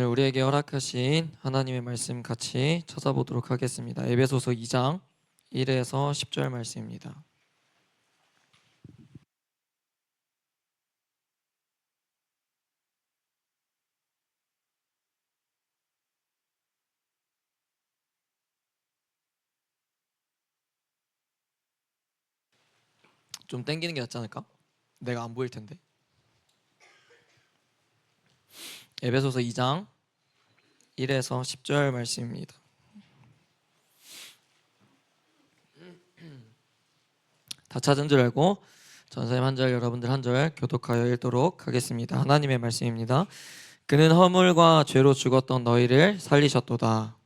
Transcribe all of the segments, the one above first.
오늘 우리에게 허락하신 하나님의 말씀 같이 찾아보도록 하겠습니다. 에베소서 2장 1에서 10절 말씀입니다. 좀 땡기는 게 낫지 않을까? 내가 안 보일 텐데. 에베소서 2장 1에서 10절 말씀입니다. 다 찾은 줄 알고 전사님 한 절, 여러분들 한 절 교독하여 읽도록 하겠습니다. 하나님의 말씀입니다. 그는 허물과 죄로 죽었던 너희를 살리셨도다.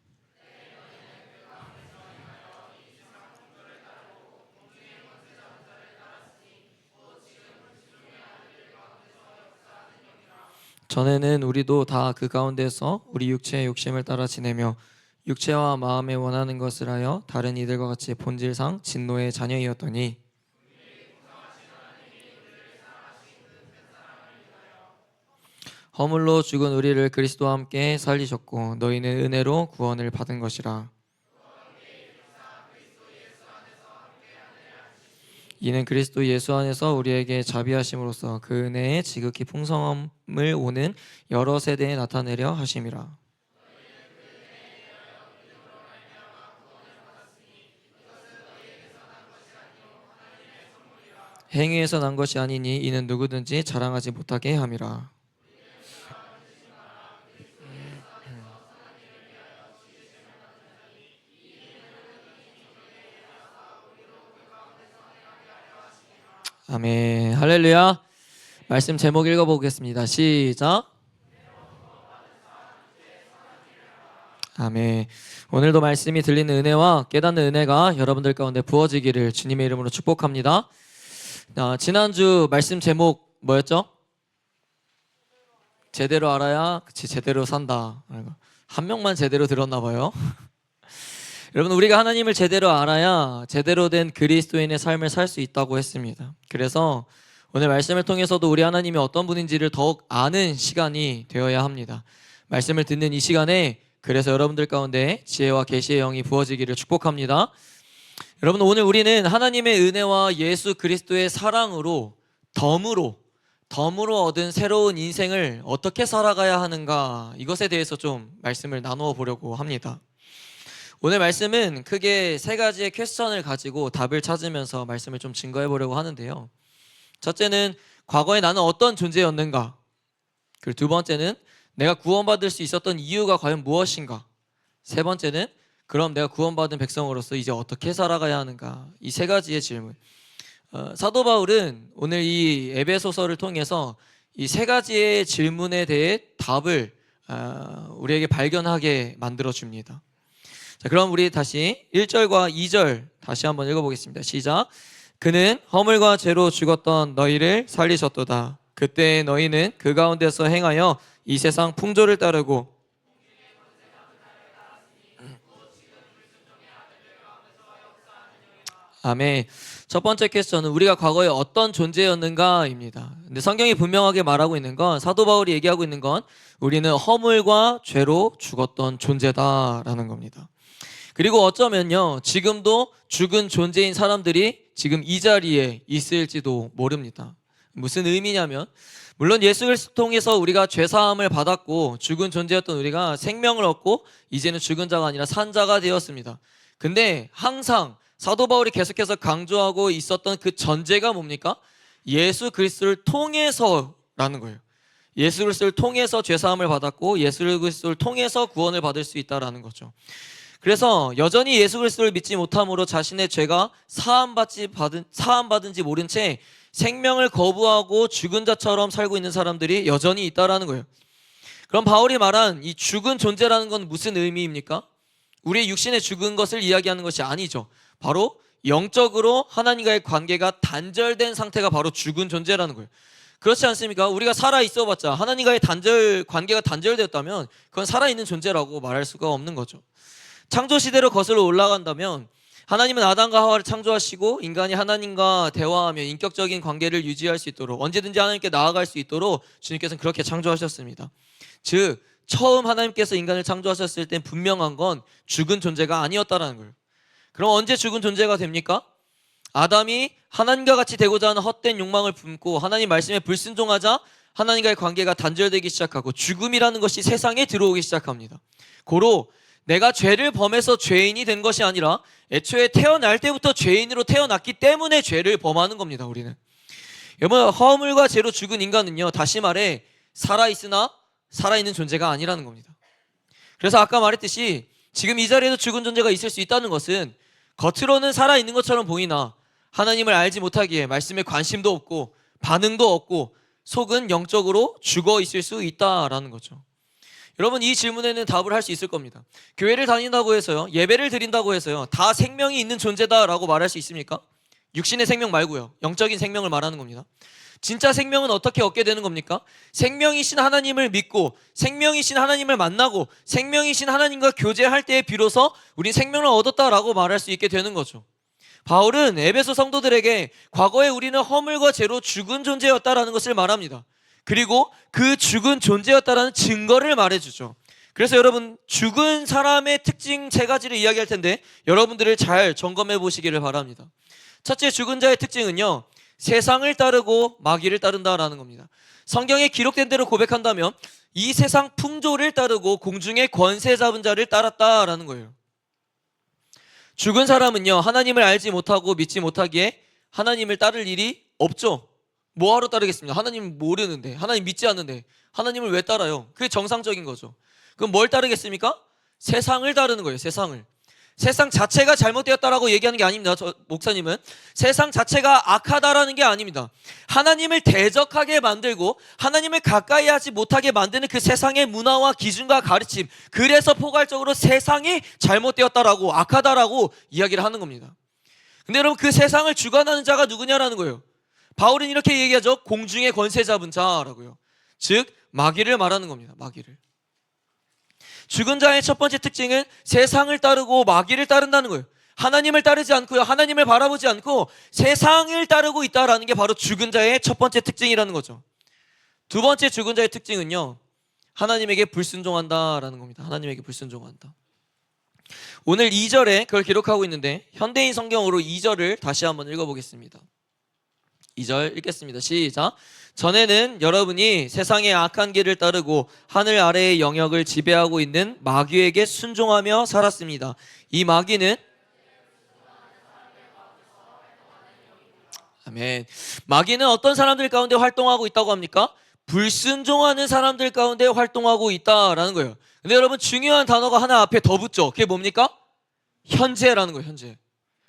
전에는 우리도 다 그 가운데서 우리 육체의 욕심을 따라 지내며 육체와 마음에 원하는 것을 하여 다른 이들과 같이 본질상 진노의 자녀이었더니 허물로 죽은 우리를 그리스도와 함께 살리셨고 너희는 은혜로 구원을 받은 것이라. 이는 그리스도 예수 안에서 우리에게 자비하심으로써 그 은혜의 지극히 풍성함을 오는 여러 세대에 나타내려 하심이라. 행위에서 난 것이 아니니 이는 누구든지 자랑하지 못하게 함이라. 아멘. 할렐루야. 말씀 제목 읽어보겠습니다. 시작. 아멘. 오늘도 말씀이 들리는 은혜와 깨닫는 은혜가 여러분들 가운데 부어지기를 주님의 이름으로 축복합니다. 지난주 말씀 제목 뭐였죠? 제대로 알아야 제대로 산다. 한 명만 제대로 들었나 봐요. 여러분, 우리가 하나님을 제대로 알아야 제대로 된 그리스도인의 삶을 살 수 있다고 했습니다. 그래서 오늘 말씀을 통해서도 우리 하나님이 어떤 분인지를 더욱 아는 시간이 되어야 합니다. 말씀을 듣는 이 시간에 그래서 여러분들 가운데 지혜와 계시의 영이 부어지기를 축복합니다. 여러분, 오늘 우리는 하나님의 은혜와 예수 그리스도의 사랑으로 덤으로 얻은 새로운 인생을 어떻게 살아가야 하는가, 이것에 대해서 좀 말씀을 나누어 보려고 합니다. 오늘 말씀은 크게 세 가지의 퀘스천을 가지고 답을 찾으면서 말씀을 좀 증거해 보려고 하는데요. 첫째는 과거에 나는 어떤 존재였는가, 그리고 두 번째는 내가 구원받을 수 있었던 이유가 과연 무엇인가, 세 번째는 그럼 내가 구원받은 백성으로서 이제 어떻게 살아가야 하는가, 이 세 가지의 질문. 사도 바울은 오늘 이 에베소서를 통해서 이 세 가지의 질문에 대해 답을 우리에게 발견하게 만들어 줍니다. 자, 그럼 우리 다시 1절과 2절 다시 한번 읽어보겠습니다. 시작. 그는 허물과 죄로 죽었던 너희를 살리셨도다. 그때 너희는 그 가운데서 행하여 이 세상 풍조를 따르고 아멘. 첫 번째 퀘스천은 우리가 과거에 어떤 존재였는가입니다. 근데 성경이 분명하게 말하고 있는 건, 사도 바울이 얘기하고 있는 건 우리는 허물과 죄로 죽었던 존재다라는 겁니다. 그리고 어쩌면요, 지금도 죽은 존재인 사람들이 지금 이 자리에 있을지도 모릅니다. 무슨 의미냐면, 물론 예수 그리스도 통해서 우리가 죄사함을 받았고 죽은 존재였던 우리가 생명을 얻고 이제는 죽은 자가 아니라 산 자가 되었습니다. 근데 항상 사도 바울이 계속해서 강조하고 있었던 그 전제가 뭡니까? 예수 그리스도를 통해서라는 거예요. 예수 그리스도를 통해서 죄사함을 받았고 예수 그리스도를 통해서 구원을 받을 수 있다라는 거죠. 그래서 여전히 예수 그리스도를 믿지 못함으로 자신의 죄가 사함받은지 모른 채 생명을 거부하고 죽은 자처럼 살고 있는 사람들이 여전히 있다라는 거예요. 그럼 바울이 말한 이 죽은 존재라는 건 무슨 의미입니까? 우리의 육신의 죽은 것을 이야기하는 것이 아니죠. 바로 영적으로 하나님과의 관계가 단절된 상태가 바로 죽은 존재라는 거예요. 그렇지 않습니까? 우리가 살아있어 봤자 하나님과의 관계가 단절되었다면 그건 살아있는 존재라고 말할 수가 없는 거죠. 창조시대로 거슬러 올라간다면 하나님은 아담과 하와를 창조하시고 인간이 하나님과 대화하며 인격적인 관계를 유지할 수 있도록, 언제든지 하나님께 나아갈 수 있도록 주님께서는 그렇게 창조하셨습니다. 즉 처음 하나님께서 인간을 창조하셨을 땐 분명한 건 죽은 존재가 아니었다라는 거예요. 그럼 언제 죽은 존재가 됩니까? 아담이 하나님과 같이 되고자 하는 헛된 욕망을 품고 하나님 말씀에 불순종하자 하나님과의 관계가 단절되기 시작하고 죽음이라는 것이 세상에 들어오기 시작합니다. 고로 내가 죄를 범해서 죄인이 된 것이 아니라 애초에 태어날 때부터 죄인으로 태어났기 때문에 죄를 범하는 겁니다. 우리는 여러분, 허물과 죄로 죽은 인간은요, 다시 말해 살아있으나 살아있는 존재가 아니라는 겁니다. 그래서 아까 말했듯이 지금 이 자리에도 죽은 존재가 있을 수 있다는 것은 겉으로는 살아있는 것처럼 보이나 하나님을 알지 못하기에 말씀에 관심도 없고 반응도 없고 속은 영적으로 죽어 있을 수 있다라는 거죠. 여러분, 이 질문에는 답을 할 수 있을 겁니다. 교회를 다닌다고 해서요, 예배를 드린다고 해서요, 다 생명이 있는 존재다라고 말할 수 있습니까? 육신의 생명 말고요, 영적인 생명을 말하는 겁니다. 진짜 생명은 어떻게 얻게 되는 겁니까? 생명이신 하나님을 믿고 생명이신 하나님을 만나고 생명이신 하나님과 교제할 때에 비로소 우린 생명을 얻었다라고 말할 수 있게 되는 거죠. 바울은 에베소 성도들에게 과거에 우리는 허물과 죄로 죽은 존재였다라는 것을 말합니다. 그리고 그 죽은 존재였다라는 증거를 말해주죠. 그래서 여러분, 죽은 사람의 특징 세 가지를 이야기할 텐데 여러분들을 잘 점검해 보시기를 바랍니다. 첫째, 죽은 자의 특징은요, 세상을 따르고 마귀를 따른다라는 겁니다. 성경에 기록된 대로 고백한다면 이 세상 풍조를 따르고 공중의 권세 잡은 자를 따랐다라는 거예요. 죽은 사람은요, 하나님을 알지 못하고 믿지 못하기에 하나님을 따를 일이 없죠. 뭐하러 따르겠습니까? 하나님 모르는데, 하나님 믿지 않는데 하나님을 왜 따라요? 그게 정상적인 거죠. 그럼 뭘 따르겠습니까? 세상을 따르는 거예요. 세상 자체가 잘못되었다라고 얘기하는 게 아닙니다. 목사님은 세상 자체가 악하다라는 게 아닙니다. 하나님을 대적하게 만들고 하나님을 가까이 하지 못하게 만드는 그 세상의 문화와 기준과 가르침, 그래서 포괄적으로 세상이 잘못되었다라고, 악하다라고 이야기를 하는 겁니다. 근데 여러분, 그 세상을 주관하는 자가 누구냐라는 거예요. 바울은 이렇게 얘기하죠. 공중의 권세 잡은 자라고요. 즉 마귀를 말하는 겁니다. 마귀를. 죽은 자의 첫 번째 특징은 세상을 따르고 마귀를 따른다는 거예요. 하나님을 따르지 않고요, 하나님을 바라보지 않고 세상을 따르고 있다라는 게 바로 죽은 자의 첫 번째 특징이라는 거죠. 두 번째 죽은 자의 특징은요, 하나님에게 불순종한다라는 겁니다. 하나님에게 불순종한다. 오늘 2절에 그걸 기록하고 있는데 현대인 성경으로 2절을 다시 한번 읽어보겠습니다. 2절 읽겠습니다. 시작. 전에는 여러분이 세상의 악한 길을 따르고 하늘 아래의 영역을 지배하고 있는 마귀에게 순종하며 살았습니다. 이 마귀는 아멘. 마귀는 어떤 사람들 가운데 활동하고 있다고 합니까? 불순종하는 사람들 가운데 활동하고 있다라는 거예요. 근데 여러분, 중요한 단어가 하나 앞에 더 붙죠. 그게 뭡니까? 현재라는 거예요. 현재.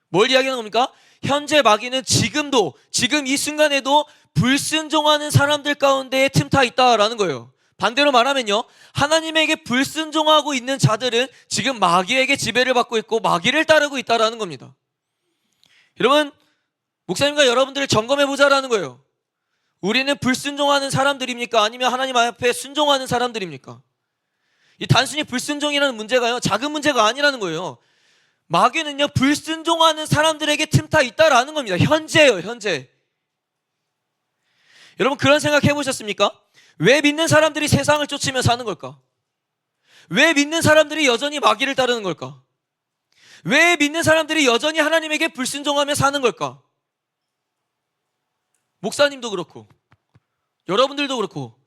뭘 이야기하는 겁니까? 현재 마귀는 지금 이 순간에도 불순종하는 사람들 가운데 틈타 있다라는 거예요. 반대로 말하면요, 하나님에게 불순종하고 있는 자들은 지금 마귀에게 지배를 받고 있고 마귀를 따르고 있다라는 겁니다. 여러분, 목사님과 여러분들을 점검해보자라는 거예요. 우리는 불순종하는 사람들입니까? 아니면 하나님 앞에 순종하는 사람들입니까? 이 단순히 불순종이라는 문제가요, 작은 문제가 아니라는 거예요. 마귀는요, 불순종하는 사람들에게 틈타 있다라는 겁니다. 현재예요, 현재. 여러분, 그런 생각 해보셨습니까? 왜 믿는 사람들이 세상을 쫓으며 사는 걸까? 왜 믿는 사람들이 여전히 마귀를 따르는 걸까? 왜 믿는 사람들이 여전히 하나님에게 불순종하며 사는 걸까? 목사님도 그렇고 여러분들도 그렇고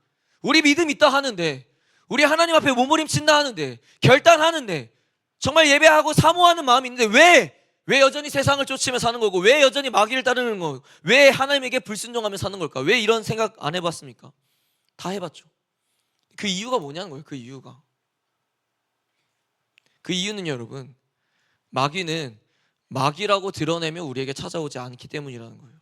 우리 믿음 있다 하는데, 우리 하나님 앞에 몸부림친다 하는데, 결단하는데, 정말 예배하고 사모하는 마음이 있는데 왜 여전히 세상을 쫓으며 사는 거고, 왜 여전히 마귀를 따르는 거고, 왜 하나님에게 불순종하며 사는 걸까? 왜 이런 생각 안 해봤습니까? 다 해봤죠. 그 이유가 뭐냐는 거예요. 그 이유는 여러분, 마귀는 마귀라고 드러내며 우리에게 찾아오지 않기 때문이라는 거예요.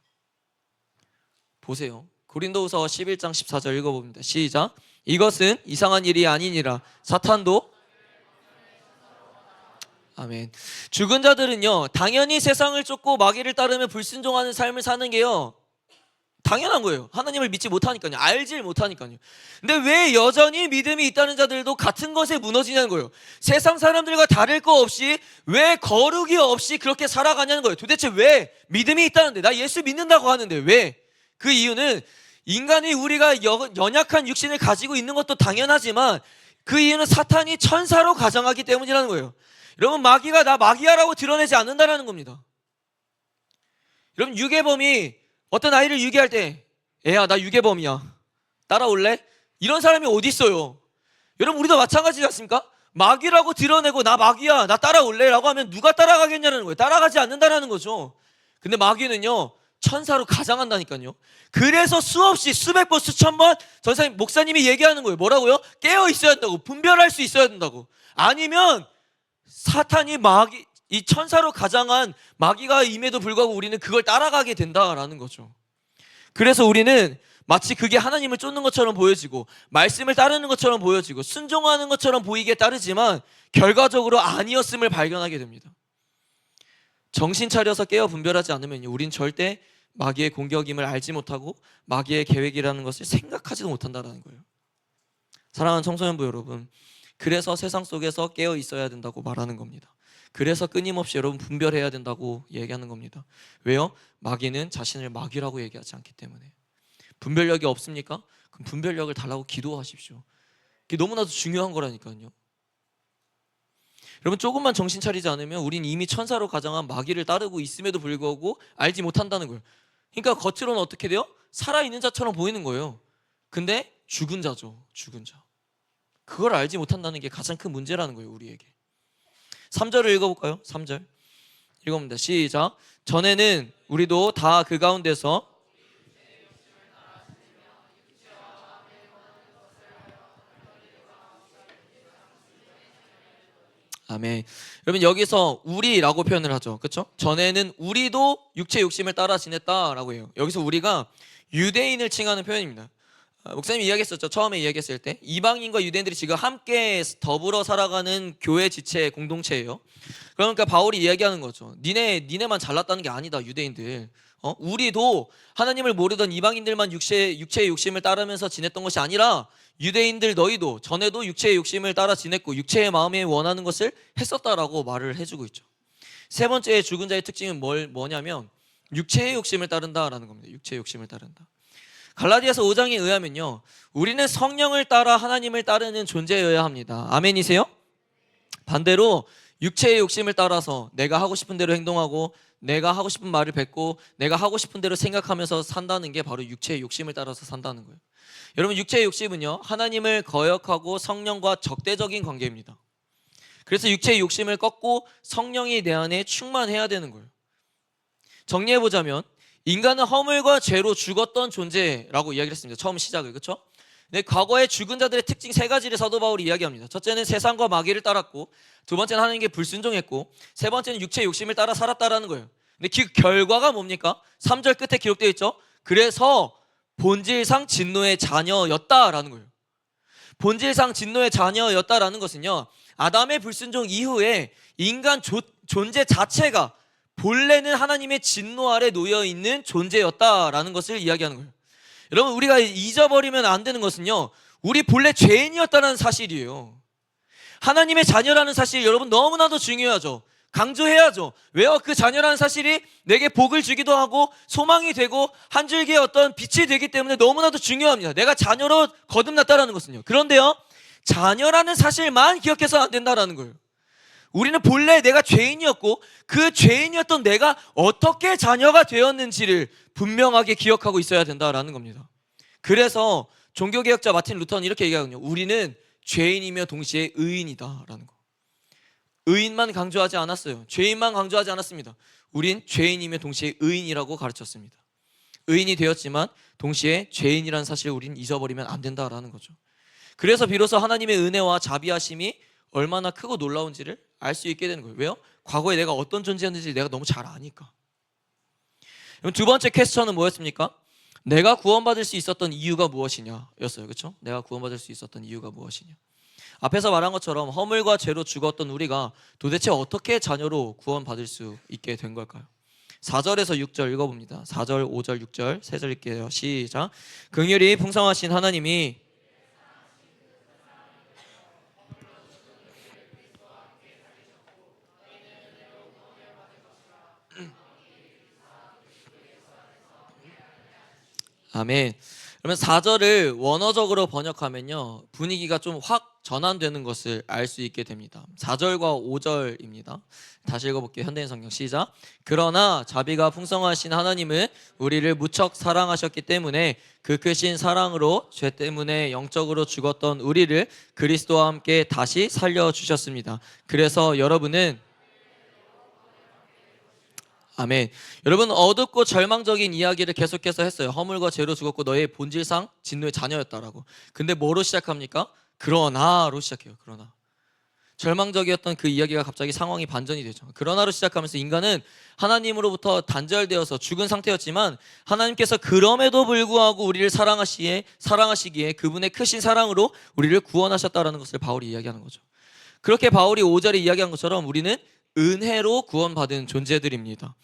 보세요. 고린도후서 11장 14절 읽어봅니다. 시작. 이것은 이상한 일이 아니니라 사탄도 아멘. 죽은 자들은요, 당연히 세상을 쫓고 마귀를 따르며 불순종하는 삶을 사는 게요, 당연한 거예요. 하나님을 믿지 못하니까요, 알질 못하니까요. 근데 왜 여전히 믿음이 있다는 자들도 같은 것에 무너지냐는 거예요. 세상 사람들과 다를 거 없이 왜 거룩이 없이 그렇게 살아가냐는 거예요. 도대체 왜? 믿음이 있다는데, 나 예수 믿는다고 하는데 왜? 그 이유는 인간이 우리가 연약한 육신을 가지고 있는 것도 당연하지만 그 이유는 사탄이 천사로 가장하기 때문이라는 거예요. 여러분, 마귀가 나 마귀야라고 드러내지 않는다는 겁니다. 여러분, 유괴범이 어떤 아이를 유괴할 때 애야 나 유괴범이야 따라올래? 이런 사람이 어디 있어요? 여러분, 우리도 마찬가지지 않습니까? 마귀라고 드러내고 나 마귀야 나 따라올래? 라고 하면 누가 따라가겠냐는 거예요. 따라가지 않는다는 거죠. 근데 마귀는요 천사로 가장한다니까요. 그래서 수없이 수백 번 수천 번 전사님 목사님이 얘기하는 거예요. 뭐라고요? 깨어 있어야 된다고, 분별할 수 있어야 된다고. 아니면 사탄이 마귀 이 천사로 가장한 마귀가 임에도 불구하고 우리는 그걸 따라가게 된다라는 거죠. 그래서 우리는 마치 그게 하나님을 쫓는 것처럼 보여지고 말씀을 따르는 것처럼 보여지고 순종하는 것처럼 보이게 따르지만 결과적으로 아니었음을 발견하게 됩니다. 정신 차려서 깨어 분별하지 않으면요 우린 절대 마귀의 공격임을 알지 못하고 마귀의 계획이라는 것을 생각하지도 못한다는 거예요. 사랑하는 청소년부 여러분, 그래서 세상 속에서 깨어 있어야 된다고 말하는 겁니다. 그래서 끊임없이 여러분 분별해야 된다고 얘기하는 겁니다. 왜요? 마귀는 자신을 마귀라고 얘기하지 않기 때문에. 분별력이 없습니까? 그럼 분별력을 달라고 기도하십시오. 그게 너무나도 중요한 거라니까요. 여러분, 조금만 정신 차리지 않으면 우린 이미 천사로 가장한 마귀를 따르고 있음에도 불구하고 알지 못한다는 거예요. 그러니까 겉으로는 어떻게 돼요? 살아있는 자처럼 보이는 거예요. 근데 죽은 자죠. 죽은 자. 그걸 알지 못한다는 게 가장 큰 문제라는 거예요, 우리에게. 3절을 읽어볼까요? 3절 읽어봅니다. 시작. 전에는 우리도 다 그 가운데서 아멘. 여러분, 여기서 우리라고 표현을 하죠. 그렇죠? 전에는 우리도 육체 욕심을 따라 지냈다라고 해요. 여기서 우리가 유대인을 칭하는 표현입니다. 목사님이 이야기했었죠. 처음에 이야기했을 때 이방인과 유대인들이 지금 함께 더불어 살아가는 교회 지체 공동체예요. 그러니까 바울이 이야기하는 거죠. 니네만 잘났다는 게 아니다, 유대인들. 우리도 하나님을 모르던 이방인들만 육체의 욕심을 따르면서 지냈던 것이 아니라 유대인들 너희도 전에도 육체의 욕심을 따라 지냈고 육체의 마음에 원하는 것을 했었다라고 말을 해주고 있죠. 세 번째 죽은 자의 특징은 뭐냐면 육체의 욕심을 따른다라는 겁니다. 육체의 욕심을 따른다. 갈라디아서 5장에 의하면요 우리는 성령을 따라 하나님을 따르는 존재여야 합니다. 아멘이세요? 반대로 육체의 욕심을 따라서 내가 하고 싶은 대로 행동하고 내가 하고 싶은 말을 뱉고 내가 하고 싶은 대로 생각하면서 산다는 게 바로 육체의 욕심을 따라서 산다는 거예요. 여러분, 육체의 욕심은요 하나님을 거역하고 성령과 적대적인 관계입니다. 그래서 육체의 욕심을 꺾고 성령이 내 안에 충만해야 되는 거예요. 정리해보자면 인간은 허물과 죄로 죽었던 존재라고 이야기를 했습니다. 처음 시작을. 그렇죠? 네, 과거의 죽은 자들의 특징 세 가지를 사도 바울이 이야기합니다. 첫째는 세상과 마귀를 따랐고, 두 번째는 하나님께 불순종했고, 세 번째는 육체의 욕심을 따라 살았다라는 거예요. 근데 그 결과가 뭡니까? 3절 끝에 기록되어 있죠. 그래서 본질상 진노의 자녀였다라는 거예요. 본질상 진노의 자녀였다라는 것은요 아담의 불순종 이후에 인간 존재 자체가 본래는 하나님의 진노 아래 놓여있는 존재였다라는 것을 이야기하는 거예요. 여러분, 우리가 잊어버리면 안 되는 것은요 우리 본래 죄인이었다는 사실이에요. 하나님의 자녀라는 사실 여러분 너무나도 중요하죠. 강조해야죠. 왜요? 그 자녀라는 사실이 내게 복을 주기도 하고 소망이 되고 한 줄기의 어떤 빛이 되기 때문에 너무나도 중요합니다. 내가 자녀로 거듭났다는 것은요. 그런데요 자녀라는 사실만 기억해서는 안 된다는 거예요. 우리는 본래 내가 죄인이었고 그 죄인이었던 내가 어떻게 자녀가 되었는지를 분명하게 기억하고 있어야 된다는 겁니다. 그래서 종교개혁자 마틴 루터는 이렇게 얘기하거든요. 우리는 죄인이며 동시에 의인이다라는 거. 의인만 강조하지 않았어요. 죄인만 강조하지 않았습니다. 우린 죄인이며 동시에 의인이라고 가르쳤습니다. 의인이 되었지만 동시에 죄인이라는 사실을 우린 잊어버리면 안 된다라는 거죠. 그래서 비로소 하나님의 은혜와 자비하심이 얼마나 크고 놀라운지를 알 수 있게 되는 거예요. 왜요? 과거에 내가 어떤 존재였는지 내가 너무 잘 아니까. 그럼 두 번째 퀘스천은 뭐였습니까? 내가 구원받을 수 있었던 이유가 무엇이냐 였어요. 그렇죠? 내가 구원받을 수 있었던 이유가 무엇이냐. 앞에서 말한 것처럼 허물과 죄로 죽었던 우리가 도대체 어떻게 자녀로 구원받을 수 있게 된 걸까요? 4절에서 6절 읽어봅니다. 4절, 5절, 6절 세 절 읽게요. 시작. 긍휼이 풍성하신 하나님이 아멘. 그러면 4절을 원어적으로 번역하면요 분위기가 좀 확 전환되는 것을 알 수 있게 됩니다. 4절과 5절입니다. 다시 읽어볼게요. 현대인 성경 시작. 그러나 자비가 풍성하신 하나님은 우리를 무척 사랑하셨기 때문에 그 크신 사랑으로 죄 때문에 영적으로 죽었던 우리를 그리스도와 함께 다시 살려주셨습니다. 그래서 여러분은 아멘. 여러분, 어둡고 절망적인 이야기를 계속해서 했어요. 허물과 죄로 죽었고 너의 본질상 진노의 자녀였다라고. 근데 뭐로 시작합니까? 그러나로 시작해요. 그러나. 절망적이었던 그 이야기가 갑자기 상황이 반전이 되죠. 그러나로 시작하면서 인간은 하나님으로부터 단절되어서 죽은 상태였지만 하나님께서 그럼에도 불구하고 우리를 사랑하시기에 그분의 크신 사랑으로 우리를 구원하셨다라는 것을 바울이 이야기하는 거죠. 그렇게 바울이 5절에 이야기한 것처럼 우리는 은혜로 구원받은 존재들입니다.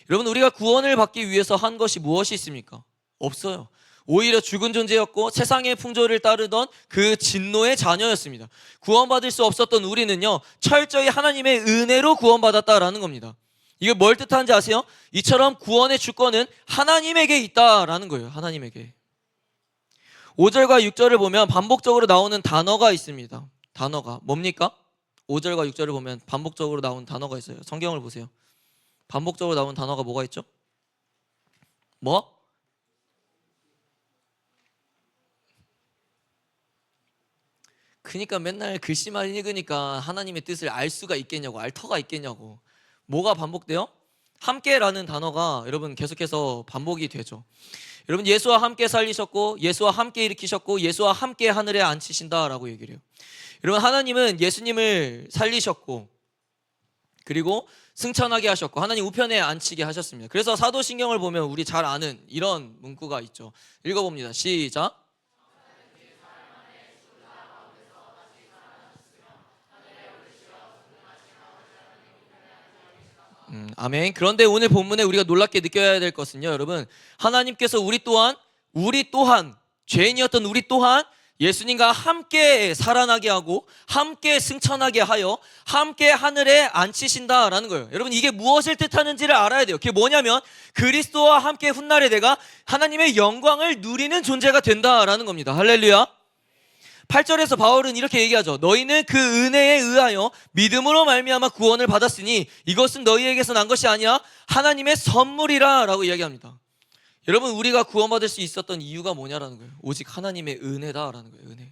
여러분, 우리가 구원을 받기 위해서 한 것이 무엇이 있습니까? 없어요. 오히려 죽은 존재였고 세상의 풍조를 따르던 그 진노의 자녀였습니다. 구원받을 수 없었던 우리는요, 철저히 하나님의 은혜로 구원받았다라는 겁니다. 이게 뭘 뜻하는지 아세요? 이처럼 구원의 주권은 하나님에게 있다라는 거예요. 하나님에게. 5절과 6절을 보면 반복적으로 나오는 단어가 있습니다. 단어가 뭡니까? 5절과 6절을 보면 반복적으로 나오는 단어가 있어요. 성경을 보세요. 반복적으로 나오는 단어가 뭐가 있죠? 뭐? 그러니까 맨날 글씨만 읽으니까 하나님의 뜻을 알 수가 있겠냐고, 알 터가 있겠냐고. 뭐가 반복돼요? 함께라는 단어가 여러분 계속해서 반복이 되죠. 여러분, 예수와 함께 살리셨고 예수와 함께 일으키셨고 예수와 함께 하늘에 앉히신다라고 얘기를 해요. 여러분, 하나님은 예수님을 살리셨고 그리고 승천하게 하셨고 하나님 우편에 앉히게 하셨습니다. 그래서 사도신경을 보면 우리 잘 아는 이런 문구가 있죠. 읽어봅니다. 시작. 아멘. 그런데 오늘 본문에 우리가 놀랍게 느껴야 될 것은요, 여러분, 하나님께서 우리 또한 죄인이었던 우리 또한 예수님과 함께 살아나게 하고 함께 승천하게 하여 함께 하늘에 앉히신다라는 거예요. 여러분, 이게 무엇을 뜻하는지를 알아야 돼요. 그게 뭐냐면 그리스도와 함께 훗날에 내가 하나님의 영광을 누리는 존재가 된다라는 겁니다. 할렐루야. 8절에서 바울은 이렇게 얘기하죠. 너희는 그 은혜에 의하여 믿음으로 말미암아 구원을 받았으니 이것은 너희에게서 난 것이 아니야 하나님의 선물이라 라고 이야기합니다. 여러분, 우리가 구원받을 수 있었던 이유가 뭐냐라는 거예요. 오직 하나님의 은혜다라는 거예요. 은혜.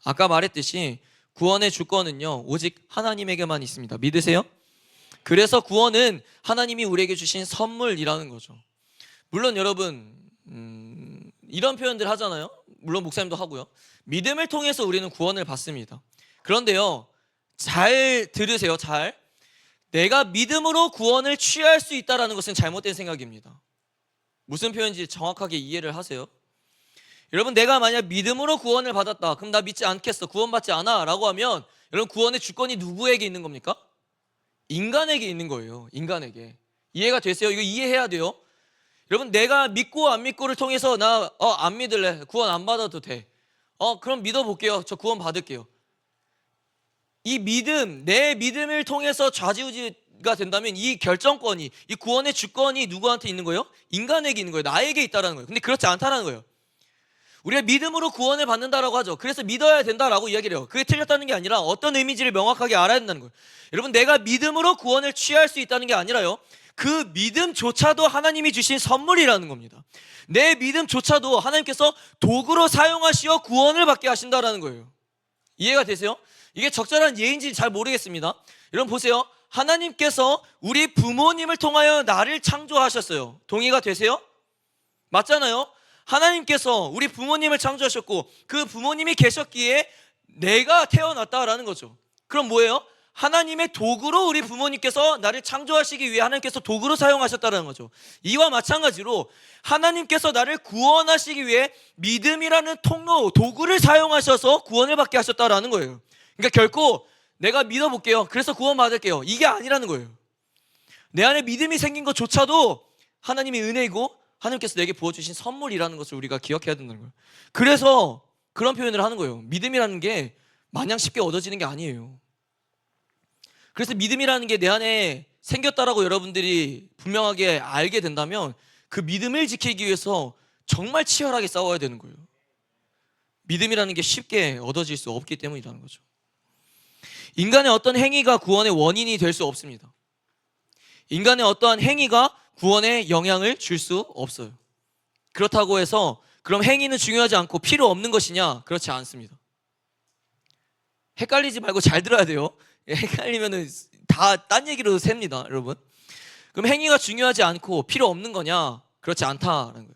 아까 말했듯이 구원의 주권은요, 오직 하나님에게만 있습니다. 믿으세요? 그래서 구원은 하나님이 우리에게 주신 선물이라는 거죠. 물론 여러분, 이런 표현들 하잖아요. 물론 목사님도 하고요. 믿음을 통해서 우리는 구원을 받습니다. 그런데요, 잘 들으세요. 잘. 내가 믿음으로 구원을 취할 수 있다는 것은 잘못된 생각입니다. 무슨 표현인지 정확하게 이해를 하세요. 여러분, 내가 만약 믿음으로 구원을 받았다, 그럼 나 믿지 않겠어, 구원받지 않아 라고 하면 여러분, 구원의 주권이 누구에게 있는 겁니까? 인간에게 있는 거예요. 인간에게. 이해가 되세요? 이거 이해해야 돼요. 여러분, 내가 믿고 안 믿고를 통해서 나 안 믿을래, 구원 안 받아도 돼, 그럼 믿어볼게요, 저 구원 받을게요. 이 믿음, 내 믿음을 통해서 좌지우지가 된다면 이 결정권이, 이 구원의 주권이 누구한테 있는 거예요? 인간에게 있는 거예요. 나에게 있다는 거예요. 근데 그렇지 않다는 거예요. 우리가 믿음으로 구원을 받는다라고 하죠. 그래서 믿어야 된다라고 이야기를 해요. 그게 틀렸다는 게 아니라 어떤 의미인지를 명확하게 알아야 된다는 거예요. 여러분, 내가 믿음으로 구원을 취할 수 있다는 게 아니라요, 그 믿음조차도 하나님이 주신 선물이라는 겁니다. 내 믿음조차도 하나님께서 도구로 사용하시어 구원을 받게 하신다라는 거예요. 이해가 되세요? 이게 적절한 예인지 잘 모르겠습니다. 여러분 보세요. 하나님께서 우리 부모님을 통하여 나를 창조하셨어요. 동의가 되세요? 맞잖아요. 하나님께서 우리 부모님을 창조하셨고 그 부모님이 계셨기에 내가 태어났다라는 거죠. 그럼 뭐예요? 하나님의 도구로 우리 부모님께서 나를 창조하시기 위해 하나님께서 도구로 사용하셨다는 거죠. 이와 마찬가지로 하나님께서 나를 구원하시기 위해 믿음이라는 통로, 도구를 사용하셔서 구원을 받게 하셨다는 거예요. 그러니까 결코 내가 믿어볼게요, 그래서 구원 받을게요, 이게 아니라는 거예요. 내 안에 믿음이 생긴 것조차도 하나님의 은혜이고 하나님께서 내게 부어주신 선물이라는 것을 우리가 기억해야 된다는 거예요. 그래서 그런 표현을 하는 거예요. 믿음이라는 게 마냥 쉽게 얻어지는 게 아니에요. 그래서 믿음이라는 게 내 안에 생겼다라고 여러분들이 분명하게 알게 된다면 그 믿음을 지키기 위해서 정말 치열하게 싸워야 되는 거예요. 믿음이라는 게 쉽게 얻어질 수 없기 때문이라는 거죠. 인간의 어떤 행위가 구원의 원인이 될 수 없습니다. 인간의 어떠한 행위가 구원에 영향을 줄 수 없어요. 그렇다고 해서 그럼 행위는 중요하지 않고 필요 없는 것이냐? 그렇지 않습니다. 헷갈리지 말고 잘 들어야 돼요. 헷갈리면은 다 딴 얘기로 셉니다, 여러분. 그럼 행위가 중요하지 않고 필요 없는 거냐? 그렇지 않다라는 거예요.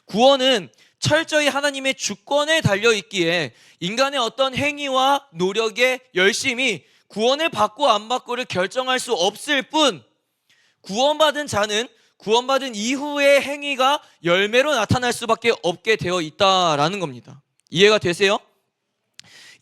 구원은 철저히 하나님의 주권에 달려 있기에 인간의 어떤 행위와 노력의 열심이 구원을 받고 안 받고를 결정할 수 없을 뿐, 구원받은 자는 구원받은 이후의 행위가 열매로 나타날 수밖에 없게 되어 있다라는 겁니다. 이해가 되세요?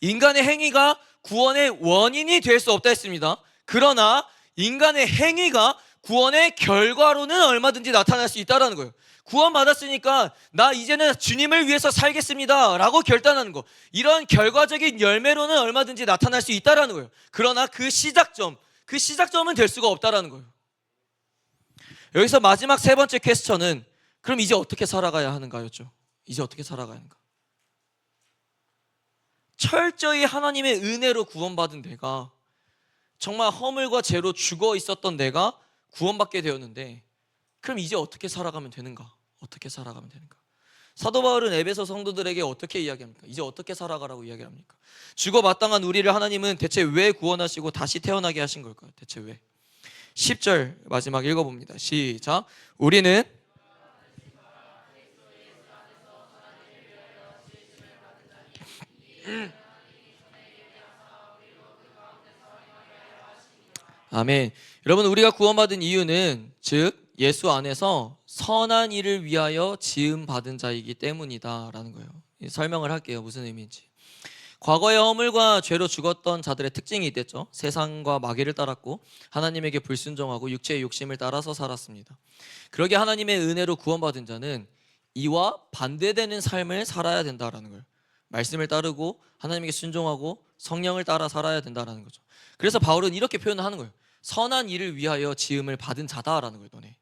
인간의 행위가 구원의 원인이 될 수 없다 했습니다. 그러나 인간의 행위가 구원의 결과로는 얼마든지 나타날 수 있다는 거예요. 구원받았으니까 나 이제는 주님을 위해서 살겠습니다 라고 결단하는 거, 이런 결과적인 열매로는 얼마든지 나타날 수 있다는 거예요. 그러나 그 시작점은 될 수가 없다는 거예요. 여기서 마지막 세 번째 퀘스천은 그럼 이제 어떻게 살아가야 하는가였죠. 이제 어떻게 살아가야 하는가. 철저히 하나님의 은혜로 구원받은 내가, 정말 허물과 죄로 죽어 있었던 내가 구원받게 되었는데 그럼 이제 어떻게 살아가면 되는가? 어떻게 살아가면 되는가? 사도 바울은 에베소 성도들에게 어떻게 이야기합니까? 이제 어떻게 살아가라고 이야기를 합니까? 죽어 마땅한 우리를 하나님은 대체 왜 구원하시고 다시 태어나게 하신 걸까요? 대체 왜? 10절 마지막 읽어봅니다. 시작. 우리는 아멘. 여러분, 우리가 구원받은 이유는 즉 예수 안에서 선한 일을 위하여 지음 받은 자이기 때문이다 라는 거예요. 설명을 할게요. 무슨 의미인지. 과거의 허물과 죄로 죽었던 자들의 특징이 있댔죠. 세상과 마귀를 따랐고 하나님에게 불순종하고 육체의 욕심을 따라서 살았습니다. 그러기에 하나님의 은혜로 구원받은 자는 이와 반대되는 삶을 살아야 된다라는 거예요. 말씀을 따르고 하나님에게 순종하고 성령을 따라 살아야 된다라는 거죠. 그래서 바울은 이렇게 표현을 하는 거예요. 선한 일을 위하여 지음을 받은 자다라는 거예요. 너네.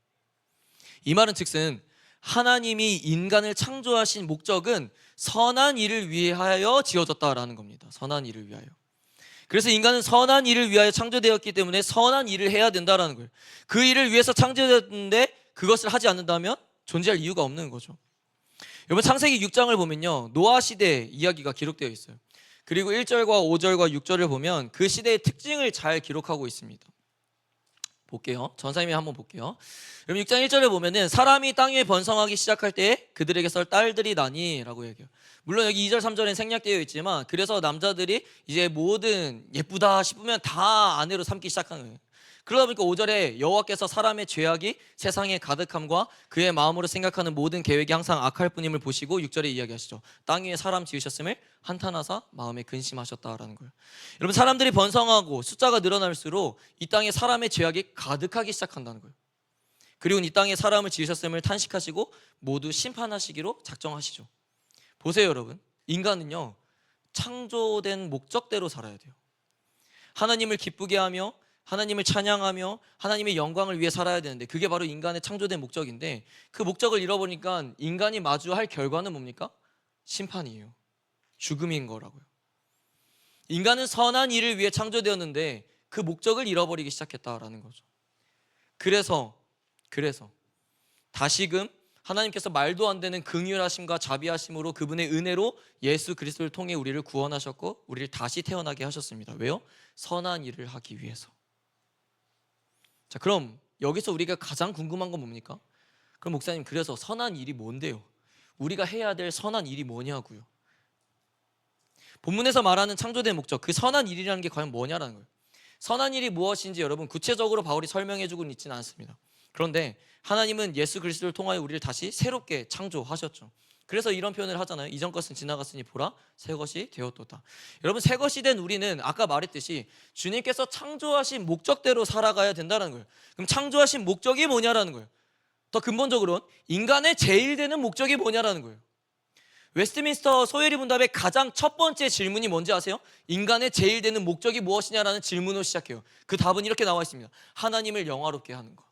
이 말은 즉슨 하나님이 인간을 창조하신 목적은 선한 일을 위하여 지어졌다라는 겁니다. 선한 일을 위하여. 그래서 인간은 선한 일을 위하여 창조되었기 때문에 선한 일을 해야 된다라는 거예요. 그 일을 위해서 창조되었는데 그것을 하지 않는다면 존재할 이유가 없는 거죠. 여러분, 창세기 6장을 보면요, 노아 시대 이야기가 기록되어 있어요. 그리고 1절과 5절과 6절을 보면 그 시대의 특징을 잘 기록하고 있습니다. 볼게요. 전사님이 한번 볼게요. 여러분, 6장 1절에 보면은 사람이 땅 위에 번성하기 시작할 때 그들에게서 딸들이 나니 라고 얘기해요. 물론 여기 2절 3절엔 생략되어 있지만, 그래서 남자들이 이제 뭐든 예쁘다 싶으면 다 아내로 삼기 시작하는 거예요. 그러다 보니까 5절에 여호와께서 사람의 죄악이 세상에 가득함과 그의 마음으로 생각하는 모든 계획이 항상 악할 뿐임을 보시고 6절에 이야기하시죠. 땅 위에 사람 지으셨음을 한탄하사 마음에 근심하셨다라는 거예요. 여러분, 사람들이 번성하고 숫자가 늘어날수록 이 땅에 사람의 죄악이 가득하기 시작한다는 거예요. 그리고 이 땅에 사람을 지으셨음을 탄식하시고 모두 심판하시기로 작정하시죠. 보세요, 여러분. 인간은요, 창조된 목적대로 살아야 돼요. 하나님을 기쁘게 하며 하나님을 찬양하며 하나님의 영광을 위해 살아야 되는데, 그게 바로 인간의 창조된 목적인데, 그 목적을 잃어버리니까 인간이 마주할 결과는 뭡니까? 심판이에요. 죽음인 거라고요. 인간은 선한 일을 위해 창조되었는데 그 목적을 잃어버리기 시작했다라는 거죠. 그래서 다시금 하나님께서 말도 안 되는 긍휼하심과 자비하심으로 그분의 은혜로 예수 그리스도를 통해 우리를 구원하셨고 우리를 다시 태어나게 하셨습니다. 왜요? 선한 일을 하기 위해서. 자, 그럼 여기서 우리가 가장 궁금한 건 뭡니까? 그럼 목사님, 그래서 선한 일이 뭔데요? 우리가 해야 될 선한 일이 뭐냐고요? 본문에서 말하는 창조된 목적, 그 선한 일이라는 게 과연 뭐냐라는 거예요. 선한 일이 무엇인지 여러분 구체적으로 바울이 설명해주고는 있지는 않습니다. 그런데 하나님은 예수 그리스도를 통하여 우리를 다시 새롭게 창조하셨죠. 그래서 이런 표현을 하잖아요. 이전 것은 지나갔으니 보라 새 것이 되었도다. 여러분, 새 것이 된 우리는 아까 말했듯이 주님께서 창조하신 목적대로 살아가야 된다는 거예요. 그럼 창조하신 목적이 뭐냐라는 거예요. 더 근본적으로는 인간의 제일 되는 목적이 뭐냐라는 거예요. 웨스트민스터 소회리 문답의 가장 첫 번째 질문이 뭔지 아세요? 인간의 제일 되는 목적이 무엇이냐라는 질문으로 시작해요. 그 답은 이렇게 나와 있습니다. 하나님을 영화롭게 하는 것.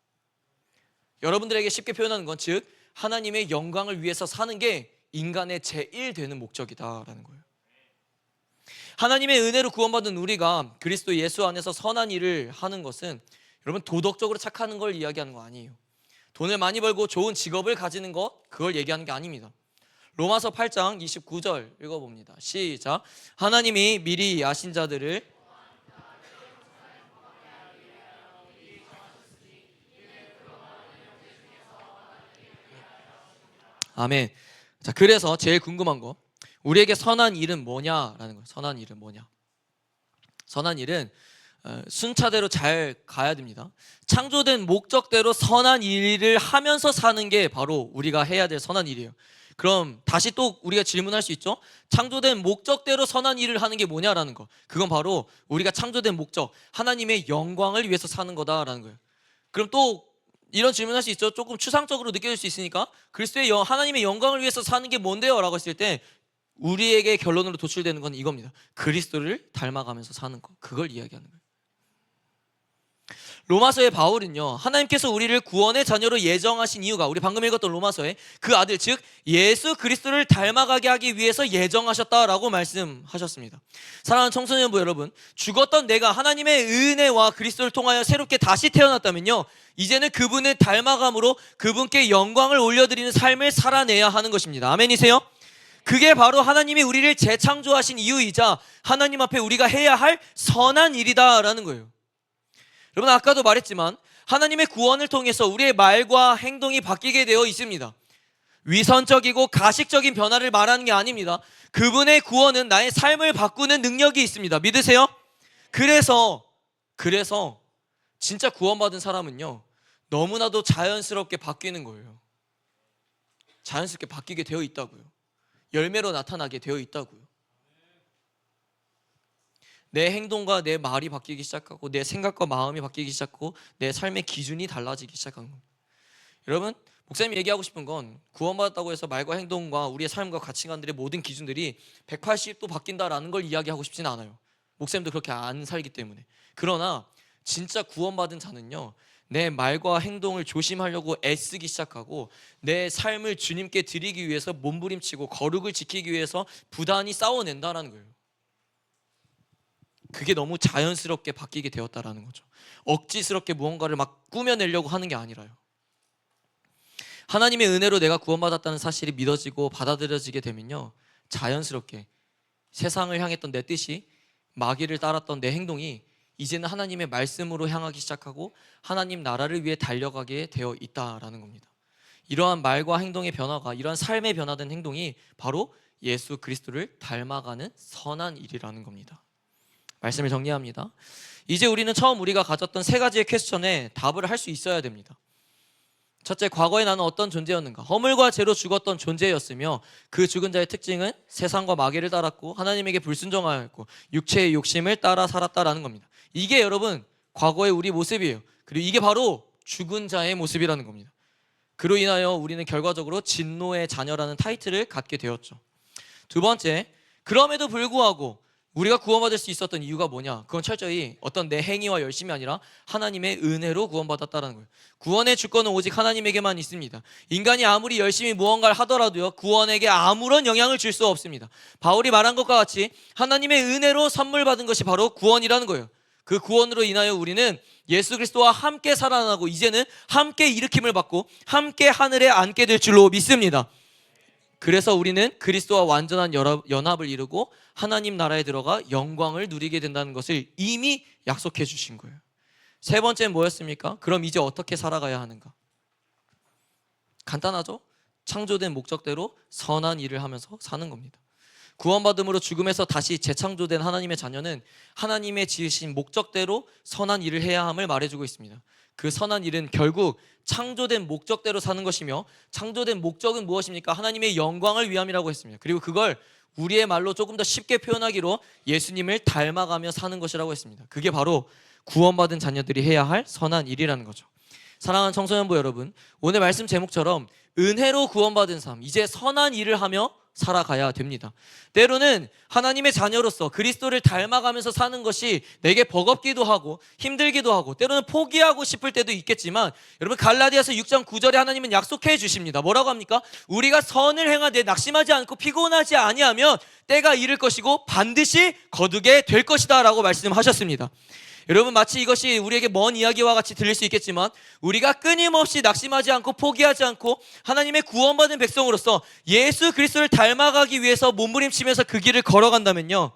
여러분들에게 쉽게 표현하는 건 즉 하나님의 영광을 위해서 사는 게 인간의 제1 되는 목적이다라는 거예요. 하나님의 은혜로 구원받은 우리가 그리스도 예수 안에서 선한 일을 하는 것은 여러분 도덕적으로 착하는 걸 이야기하는 거 아니에요. 돈을 많이 벌고 좋은 직업을 가지는 것, 그걸 얘기하는 게 아닙니다. 로마서 8장 29절 읽어봅니다. 시작. 하나님이 미리 아신 자들을 아멘. 자, 그래서 제일 궁금한 거, 우리에게 선한 일은 뭐냐라는 거예요. 선한 일은 뭐냐? 선한 일은 순차대로 잘 가야 됩니다. 창조된 목적대로 선한 일을 하면서 사는 게 바로 우리가 해야 될 선한 일이에요. 그럼 다시 또 우리가 질문할 수 있죠. 창조된 목적대로 선한 일을 하는 게 뭐냐라는 거. 그건 바로 우리가 창조된 목적, 하나님의 영광을 위해서 사는 거다라는 거예요. 그럼 또 이런 질문할 수 있죠. 조금 추상적으로 느껴질 수 있으니까 그리스도의 하나님의 영광을 위해서 사는 게 뭔데요? 라고 했을 때 우리에게 결론으로 도출되는 건 이겁니다. 그리스도를 닮아가면서 사는 거. 그걸 이야기하는 거예요. 로마서의 바울은요, 하나님께서 우리를 구원의 자녀로 예정하신 이유가, 우리 방금 읽었던 로마서에 그 아들, 즉 예수 그리스도를 닮아가게 하기 위해서 예정하셨다라고 말씀하셨습니다. 사랑하는 청소년부 여러분, 죽었던 내가 하나님의 은혜와 그리스도를 통하여 새롭게 다시 태어났다면요, 이제는 그분을 닮아감으로 그분께 영광을 올려드리는 삶을 살아내야 하는 것입니다. 아멘이세요? 그게 바로 하나님이 우리를 재창조하신 이유이자 하나님 앞에 우리가 해야 할 선한 일이다라는 거예요. 여러분, 아까도 말했지만 하나님의 구원을 통해서 우리의 말과 행동이 바뀌게 되어 있습니다. 위선적이고 가식적인 변화를 말하는 게 아닙니다. 그분의 구원은 나의 삶을 바꾸는 능력이 있습니다. 믿으세요? 그래서 진짜 구원받은 사람은요, 너무나도 자연스럽게 바뀌는 거예요. 자연스럽게 바뀌게 되어 있다고요. 열매로 나타나게 되어 있다고요. 내 행동과 내 말이 바뀌기 시작하고 내 생각과 마음이 바뀌기 시작하고 내 삶의 기준이 달라지기 시작하는 겁니다. 여러분, 목사님이 얘기하고 싶은 건 구원받았다고 해서 말과 행동과 우리의 삶과 가치관들의 모든 기준들이 180도 바뀐다라는 걸 이야기하고 싶지는 않아요. 목사님도 그렇게 안 살기 때문에. 그러나 진짜 구원받은 자는요, 내 말과 행동을 조심하려고 애쓰기 시작하고 내 삶을 주님께 드리기 위해서 몸부림치고 거룩을 지키기 위해서 부단히 싸워낸다는 거예요. 그게 너무 자연스럽게 바뀌게 되었다라는 거죠. 억지스럽게 무언가를 막 꾸며내려고 하는 게 아니라요. 하나님의 은혜로 내가 구원받았다는 사실이 믿어지고 받아들여지게 되면요, 자연스럽게 세상을 향했던 내 뜻이, 마귀를 따랐던 내 행동이 이제는 하나님의 말씀으로 향하기 시작하고 하나님 나라를 위해 달려가게 되어 있다라는 겁니다. 이러한 말과 행동의 변화가, 이러한 삶의 변화된 행동이 바로 예수 그리스도를 닮아가는 선한 일이라는 겁니다. 말씀을 정리합니다. 이제 우리는 처음 우리가 가졌던 세 가지의 퀘스천에 답을 할 수 있어야 됩니다. 첫째, 과거에 나는 어떤 존재였는가? 허물과 죄로 죽었던 존재였으며 그 죽은 자의 특징은 세상과 마귀를 따랐고 하나님에게 불순종하였고 육체의 욕심을 따라 살았다라는 겁니다. 이게 여러분 과거의 우리 모습이에요. 그리고 이게 바로 죽은 자의 모습이라는 겁니다. 그로 인하여 우리는 결과적으로 진노의 자녀라는 타이틀을 갖게 되었죠. 두 번째, 그럼에도 불구하고 우리가 구원받을 수 있었던 이유가 뭐냐? 그건 철저히 어떤 내 행위와 열심이 아니라 하나님의 은혜로 구원받았다는 거예요. 구원의 주권은 오직 하나님에게만 있습니다. 인간이 아무리 열심히 무언가를 하더라도요, 구원에게 아무런 영향을 줄 수 없습니다. 바울이 말한 것과 같이 하나님의 은혜로 선물 받은 것이 바로 구원이라는 거예요. 그 구원으로 인하여 우리는 예수 그리스도와 함께 살아나고 이제는 함께 일으킴을 받고 함께 하늘에 앉게 될 줄로 믿습니다. 그래서 우리는 그리스도와 완전한 연합을 이루고 하나님 나라에 들어가 영광을 누리게 된다는 것을 이미 약속해 주신 거예요. 세 번째는 뭐였습니까? 그럼 이제 어떻게 살아가야 하는가? 간단하죠? 창조된 목적대로 선한 일을 하면서 사는 겁니다. 구원받음으로 죽음에서 다시 재창조된 하나님의 자녀는 하나님의 지으신 목적대로 선한 일을 해야 함을 말해주고 있습니다. 그 선한 일은 결국 창조된 목적대로 사는 것이며, 창조된 목적은 무엇입니까? 하나님의 영광을 위함이라고 했습니다. 그리고 그걸 우리의 말로 조금 더 쉽게 표현하기로 예수님을 닮아가며 사는 것이라고 했습니다. 그게 바로 구원받은 자녀들이 해야 할 선한 일이라는 거죠. 사랑하는 청소년부 여러분, 오늘 말씀 제목처럼 은혜로 구원받은 삶, 이제 선한 일을 하며 살아가야 됩니다. 때로는 하나님의 자녀로서 그리스도를 닮아가면서 사는 것이 내게 버겁기도 하고 힘들기도 하고 때로는 포기하고 싶을 때도 있겠지만, 여러분 갈라디아서 6장 9절에 하나님은 약속해 주십니다. 뭐라고 합니까? 우리가 선을 행하되 낙심하지 않고 피곤하지 아니하면 때가 이를 것이고 반드시 거두게 될 것이다 라고 말씀하셨습니다. 여러분, 마치 이것이 우리에게 먼 이야기와 같이 들릴 수 있겠지만 우리가 끊임없이 낙심하지 않고 포기하지 않고 하나님의 구원받은 백성으로서 예수 그리스도를 닮아가기 위해서 몸부림치면서 그 길을 걸어간다면요,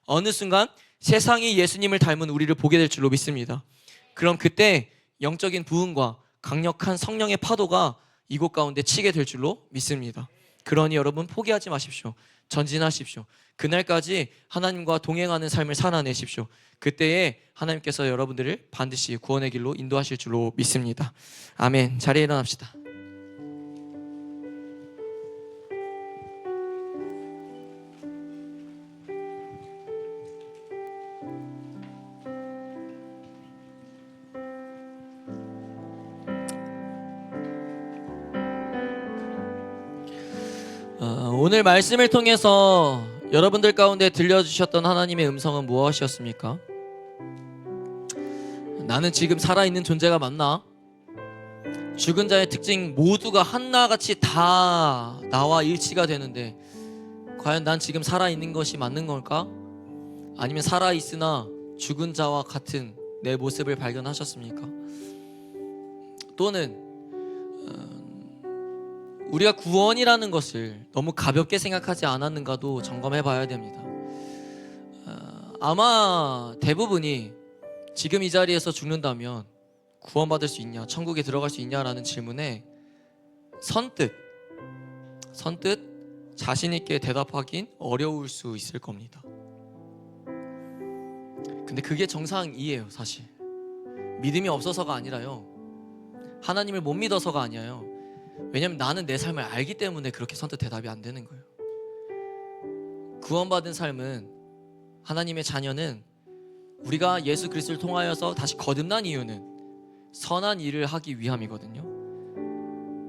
어느 순간 세상이 예수님을 닮은 우리를 보게 될 줄로 믿습니다. 그럼 그때 영적인 부흥과 강력한 성령의 파도가 이곳 가운데 치게 될 줄로 믿습니다. 그러니 여러분, 포기하지 마십시오. 전진하십시오. 그날까지 하나님과 동행하는 삶을 살아내십시오. 그때에 하나님께서 여러분들을 반드시 구원의 길로 인도하실 줄로 믿습니다. 아멘. 자리에 일어납시다. 오늘 말씀을 통해서 여러분들 가운데 들려주셨던 하나님의 음성은 무엇이었습니까? 나는 지금 살아있는 존재가 맞나? 죽은 자의 특징 모두가 하나같이 다 나와 일치가 되는데 과연 난 지금 살아있는 것이 맞는 걸까? 아니면 살아있으나 죽은 자와 같은 내 모습을 발견하셨습니까? 또는 우리가 구원이라는 것을 너무 가볍게 생각하지 않았는가도 점검해 봐야 됩니다. 아마 대부분이 지금 이 자리에서 죽는다면 구원받을 수 있냐, 천국에 들어갈 수 있냐라는 질문에 선뜻 자신 있게 대답하긴 어려울 수 있을 겁니다. 근데 그게 정상이에요. 사실 믿음이 없어서가 아니라요, 하나님을 못 믿어서가 아니에요. 왜냐면 나는 내 삶을 알기 때문에 그렇게 선뜻 대답이 안 되는 거예요. 구원받은 삶은, 하나님의 자녀는 우리가 예수 그리스도를 통하여서 다시 거듭난 이유는 선한 일을 하기 위함이거든요.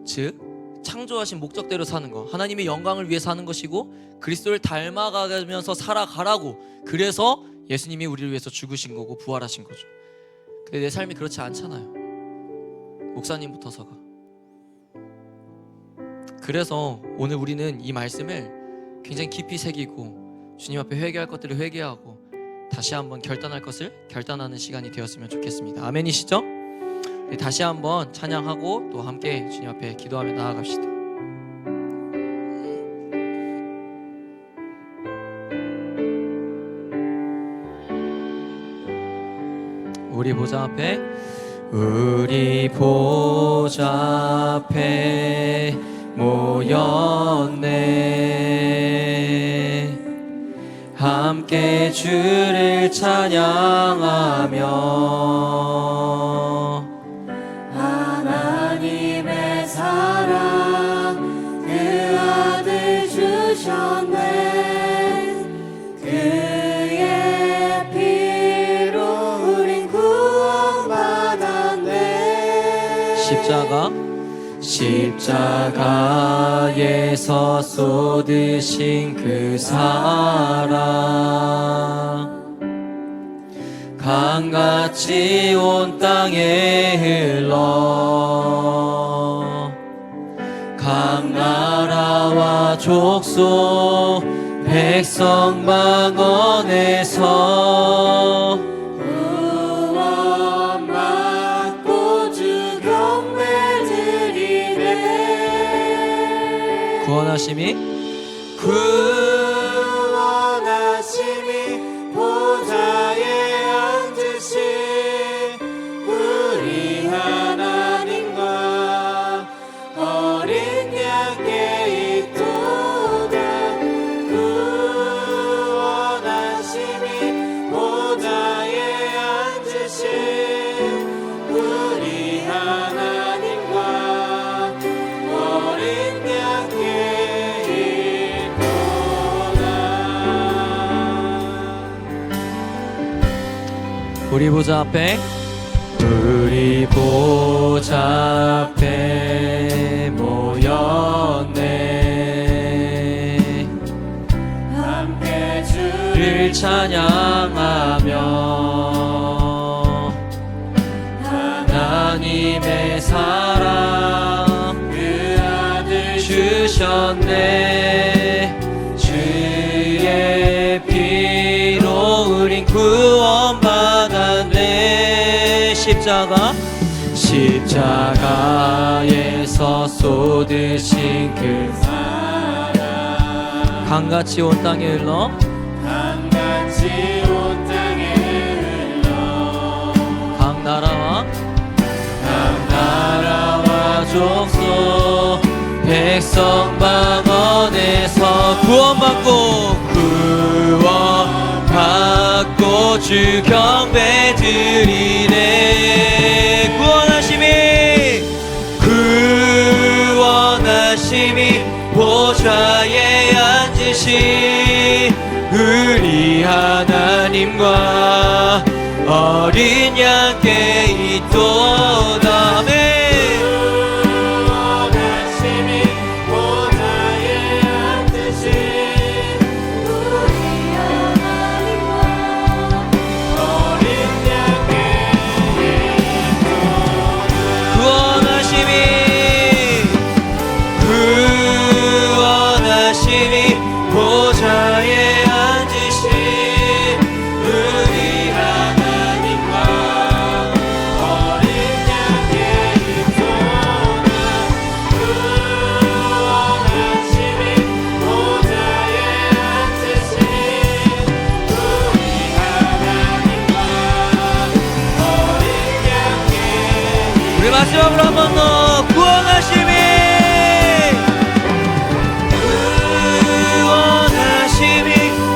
즉 창조하신 목적대로 사는 거, 하나님의 영광을 위해 사는 것이고 그리스도를 닮아가면서 살아가라고, 그래서 예수님이 우리를 위해서 죽으신 거고 부활하신 거죠. 근데 내 삶이 그렇지 않잖아요. 목사님부터서가. 그래서 오늘 우리는 이 말씀을 굉장히 깊이 새기고 주님 앞에 회개할 것들을 회개하고 다시 한번 결단할 것을 결단하는 시간이 되었으면 좋겠습니다. 아멘이시죠? 다시 한번 찬양하고 또 함께 주님 앞에 기도하며 나아갑시다. 우리 보좌 앞에, 우리 보좌 앞에 모였네. 함께 주를 찬양하며 하나님의 사랑 그 아들 주셨네. 그의 피로 우린 구원받았네. 십자가에서 쏟으신 그 사랑 강같이 온 땅에 흘러 각 나라와 족속 백성 방언에서 구원받고 주 경배 드리네. 구원하심이 보좌에 앉으신 우리 하나님과 어린 양께 있도다. 구원하심이 보좌에 앉으신 우리 하나님과 어린 양께 있도다. 우리 보좌 앞에, 우리 보좌 앞에 모였네. 주를 찬양하며 하나님의 사랑 그 아들 주셨네. 주의 피로 우린 구원받았네. 십자가에서 쏟으신 그 사랑 강같이 온 땅에 흘러 강같이 온 땅에 흘러 각 나라와 족속 백성 방언에서 구원받고 주 경배 드리네. 구원하심이 보좌에 앉으신 우리 하나님과 어린 양께 있도다. 아멘. 구원하심이 보좌에 앉으신 우리 하나님과 어린 양께 구원하심이 보좌에 앉으신 우리 하나님과 어린 양께 있도다. 구원하심이 보좌에 앉으신 우리 하나님과 어린 양께 우리 마지막으로 한 번 더 구원하심이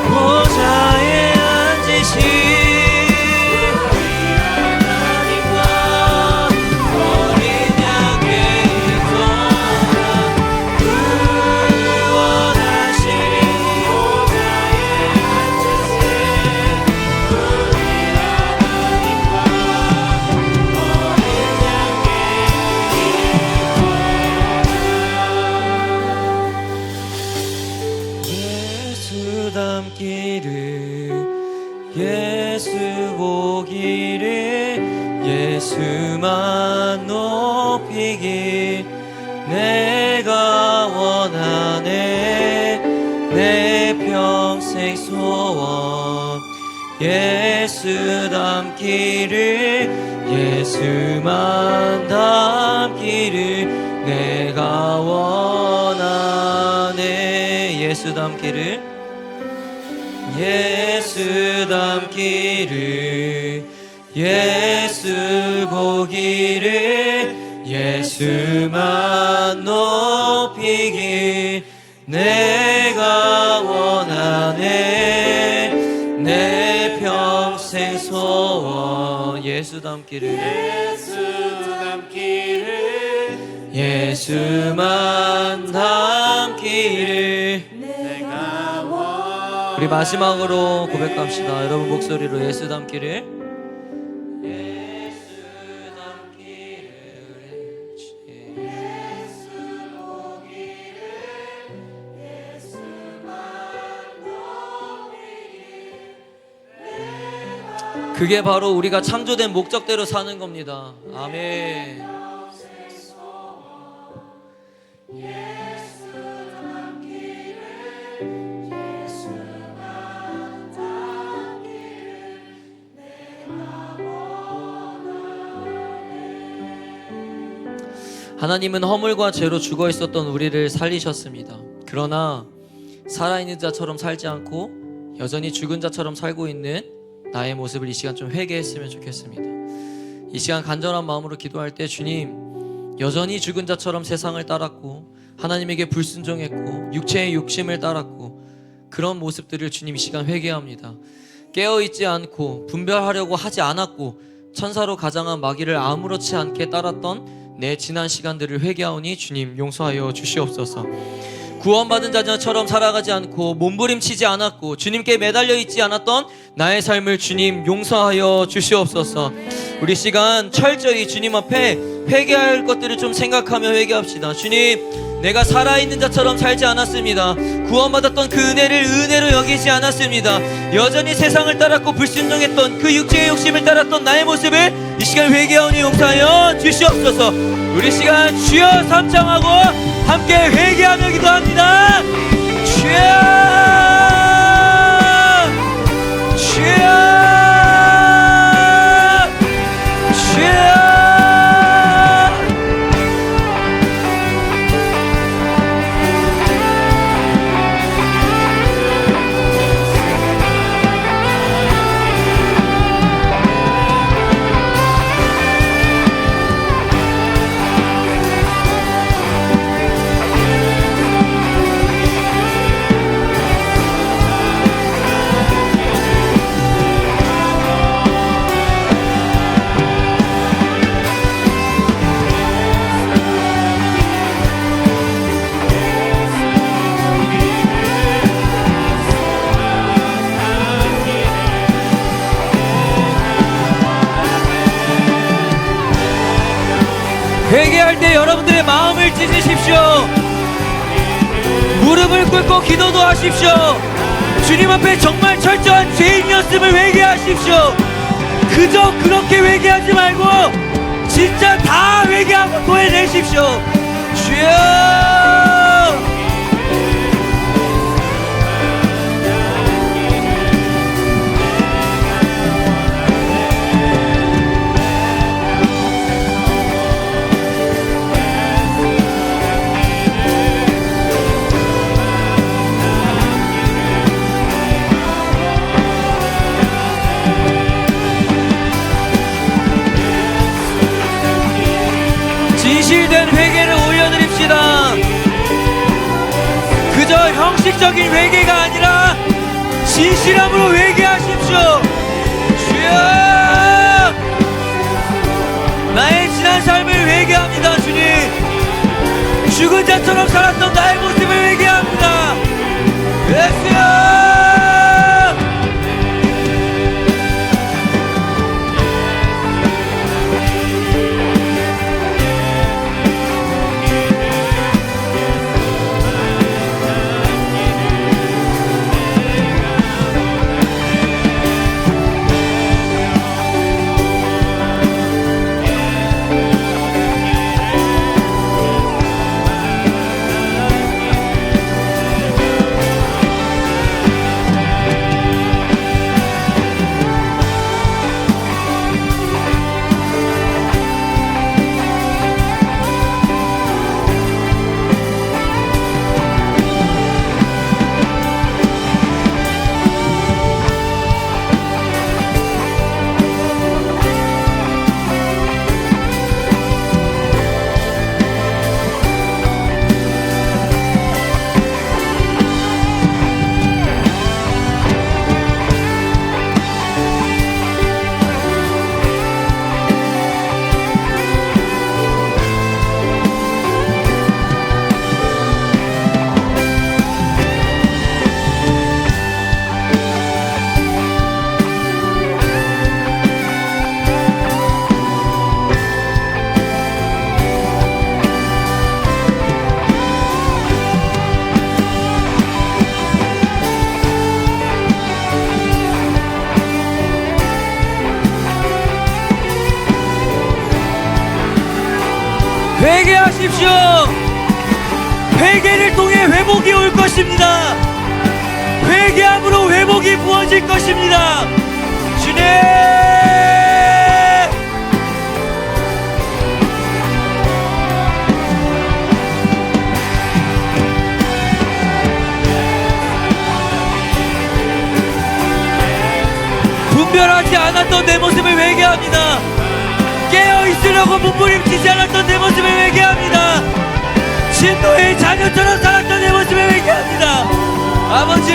보좌에 앉으신 우리 하나님과 어린 양께 있도다. 구원하심이 보좌에 앉으신 우리 하나님과 어린 양께 예수 닮기를 예수 보기를 예수만 높이길 내가 원하네. 내 평생 소원 예수 닮기를 예수만 닮기를 내가 원하네. 예수 닮기를 예수 닮기를 예수 보기를 예수만 높이길 내가 원하네. 내 평생 소원 예수 닮기를 예수 닮기를 예수만 닮기를. 내가 원 우리 마지막으로 고백합시다. 여러분 목소리로 예수 닮기를 예수 닮기를 그게 바로 우리가 창조된 목적대로 사는 겁니다. 아멘. 하나님은 허물과 죄로 죽어 있었던 우리를 살리셨습니다. 그러나 살아있는 자처럼 살지 않고 여전히 죽은 자처럼 살고 있는 나의 모습을 이 시간 좀 회개했으면 좋겠습니다. 이 시간 간절한 마음으로 기도할 때 주님, 여전히 죽은 자처럼 세상을 따랐고 하나님에게 불순종했고 육체의 욕심을 따랐고 그런 모습들을 주님 이 시간 회개합니다. 깨어있지 않고 분별하려고 하지 않았고 천사로 가장한 마귀를 아무렇지 않게 따랐던 내 지난 시간들을 회개하오니 주님 용서하여 주시옵소서. 구원받은 자처럼 살아가지 않고 몸부림치지 않았고 주님께 매달려 있지 않았던 나의 삶을 주님 용서하여 주시옵소서. 우리 시간 철저히 주님 앞에 회개할 것들을 좀 생각하며 회개합시다. 주님, 내가 살아있는 자처럼 살지 않았습니다. 구원받았던 그 은혜를 은혜로 여기지 않았습니다. 여전히 세상을 따랐고 불순종했던 그 육체의 욕심을 따랐던 나의 모습을 이 시간 회개하오니 용서하여 주시옵소서. 우리 시간 주여 삼창하고 함께 회개하며 기도합니다. 주여, 주여, 주여. 회개할 때 여러분들의 마음을 찢으십시오. 무릎을 꿇고 기도도 하십시오. 주님 앞에 정말 철저한 죄인이었음을 회개하십시오. 그저 그렇게 회개하지 말고 진짜 다 회개하고 토해내십시오. 주여, 진실된 회개를 올려드립시다. 그저 형식적인 회개가 아니라 진실함으로 회개하십시오. 주여, 나의 지난 삶을 회개합니다. 주님, 죽은 자처럼 살았던 나의 모습을 회개합니다. 예수여, 회개하십시오. 회개를 통해 회복이 올 것입니다. 회개함으로 회복이 부어질 것입니다. 주님, 분별하지 않았던 내 모습을 회개합니다. 깨어있으려고 몸부림치지 않았던 내 모습을 회개합니다. 진노의 자녀처럼 살았던 내 모습을 회개합니다. 아버지,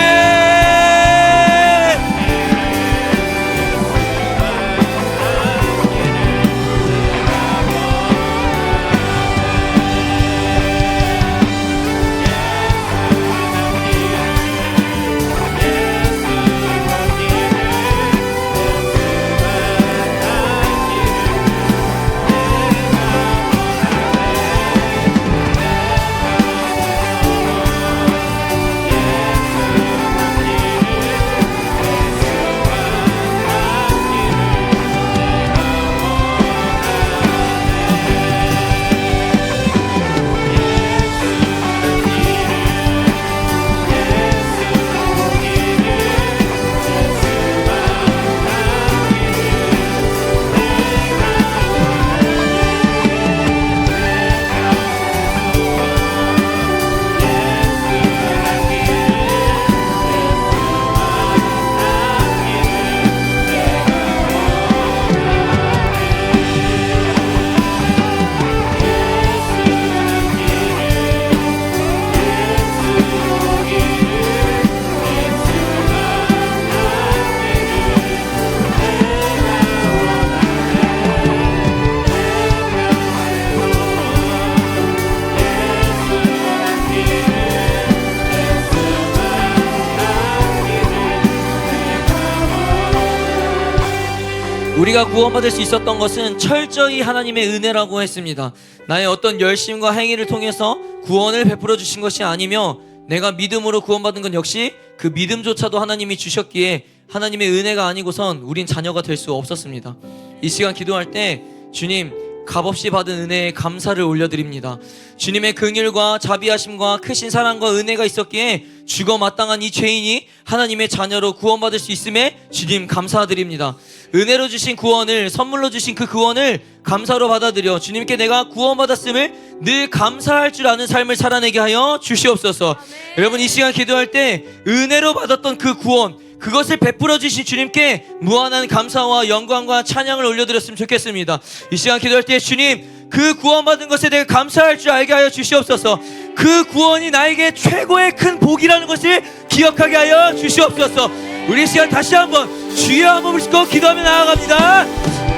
우리가 구원받을 수 있었던 것은 철저히 하나님의 은혜라고 했습니다. 나의 어떤 열심과 행위를 통해서 구원을 베풀어 주신 것이 아니며 내가 믿음으로 구원받은 건 역시 그 믿음조차도 하나님이 주셨기에 하나님의 은혜가 아니고선 우린 자녀가 될 수 없었습니다. 이 시간 기도할 때 주님 값없이 받은 은혜에 감사를 올려드립니다. 주님의 긍휼과 자비하심과 크신 사랑과 은혜가 있었기에 죽어 마땅한 이 죄인이 하나님의 자녀로 구원받을 수 있음에 주님 감사드립니다. 은혜로 주신 구원을, 선물로 주신 그 구원을 감사로 받아들여 주님께 내가 구원받았음을 늘 감사할 줄 아는 삶을 살아내게 하여 주시옵소서. 여러분 이 시간 기도할 때 은혜로 받았던 그 구원, 그것을 베풀어 주신 주님께 무한한 감사와 영광과 찬양을 올려드렸으면 좋겠습니다. 이 시간 기도할 때 주님 그 구원받은 것에 대해 감사할 줄 알게 하여 주시옵소서. 그 구원이 나에게 최고의 큰 복이라는 것을 기억하게 하여 주시옵소서. 우리 이 시간 다시 한번 주여 한번 부르시고 기도하며 나아갑니다.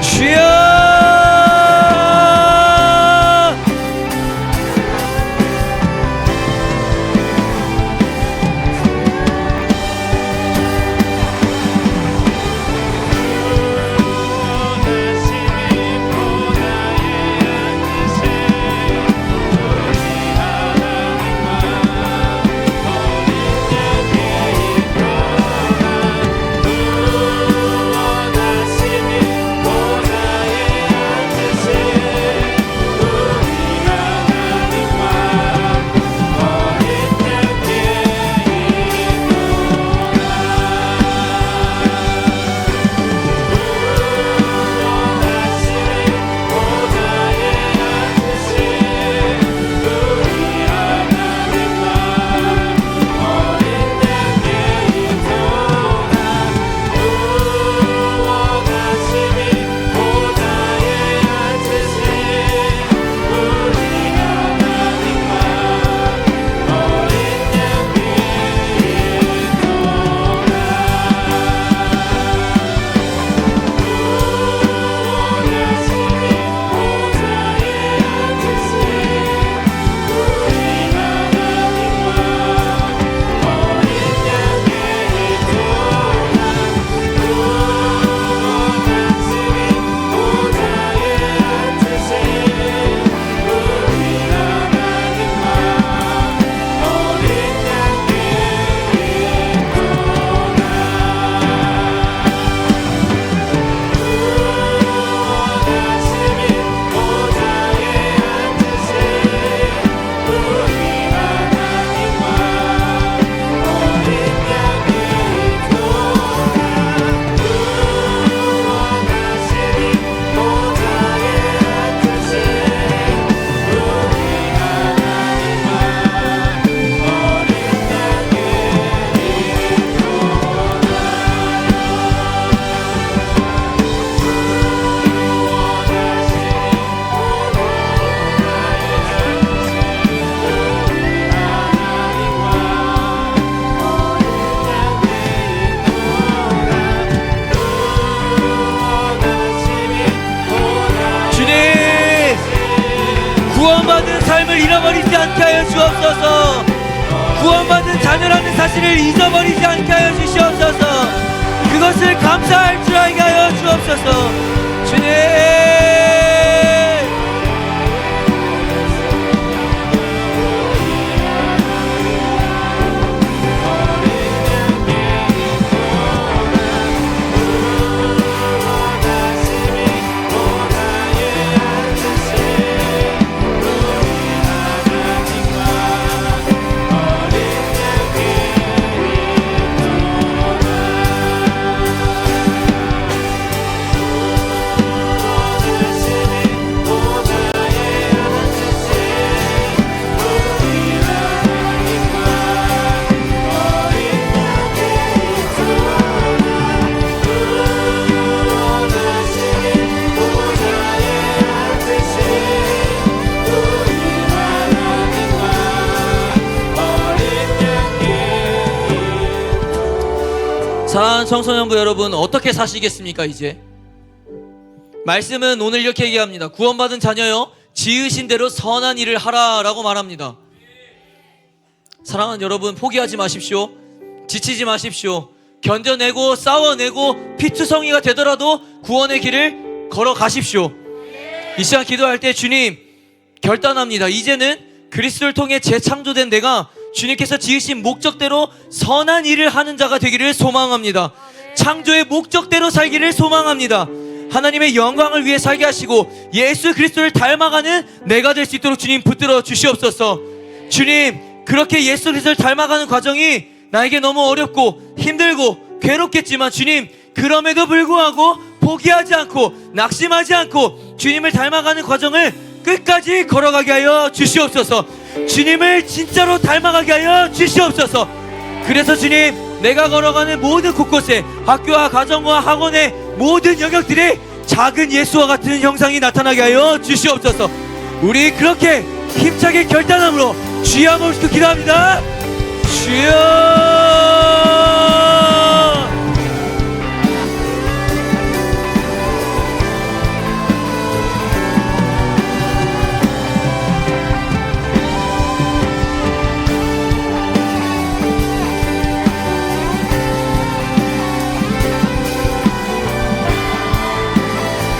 주여 구원받은 삶을 잃어버리지 않게 하여 주옵소서. 구원받은 자녀라는 사실을 잊어버리지 않게 하여 주시옵소서. 그것을 감사할 줄 알게 하여 주옵소서. 주님 사랑하는 청소년부 여러분, 어떻게 사시겠습니까? 이제 말씀은 오늘 이렇게 얘기합니다. 구원받은 자녀여 지으신 대로 선한 일을 하라 라고 말합니다. 사랑하는 여러분, 포기하지 마십시오. 지치지 마십시오. 견뎌내고 싸워내고 피투성이가 되더라도 구원의 길을 걸어가십시오. 이 시간 기도할 때 주님 결단합니다. 이제는 그리스도를 통해 재창조된 내가 주님께서 지으신 목적대로 선한 일을 하는 자가 되기를 소망합니다. 창조의 목적대로 살기를 소망합니다. 하나님의 영광을 위해 살게 하시고 예수 그리스도를 닮아가는 내가 될 수 있도록 주님 붙들어 주시옵소서. 주님, 그렇게 예수 그리스도를 닮아가는 과정이 나에게 너무 어렵고 힘들고 괴롭겠지만 주님, 그럼에도 불구하고 포기하지 않고 낙심하지 않고 주님을 닮아가는 과정을 끝까지 걸어가게 하여 주시옵소서. 주님을 진짜로 닮아가게 하여 주시옵소서. 그래서 주님, 내가 걸어가는 모든 곳곳에 학교와 가정과 학원의 모든 영역들이 작은 예수와 같은 형상이 나타나게 하여 주시옵소서. 우리 그렇게 힘차게 결단함으로 주여 한번 기도합니다. 주여.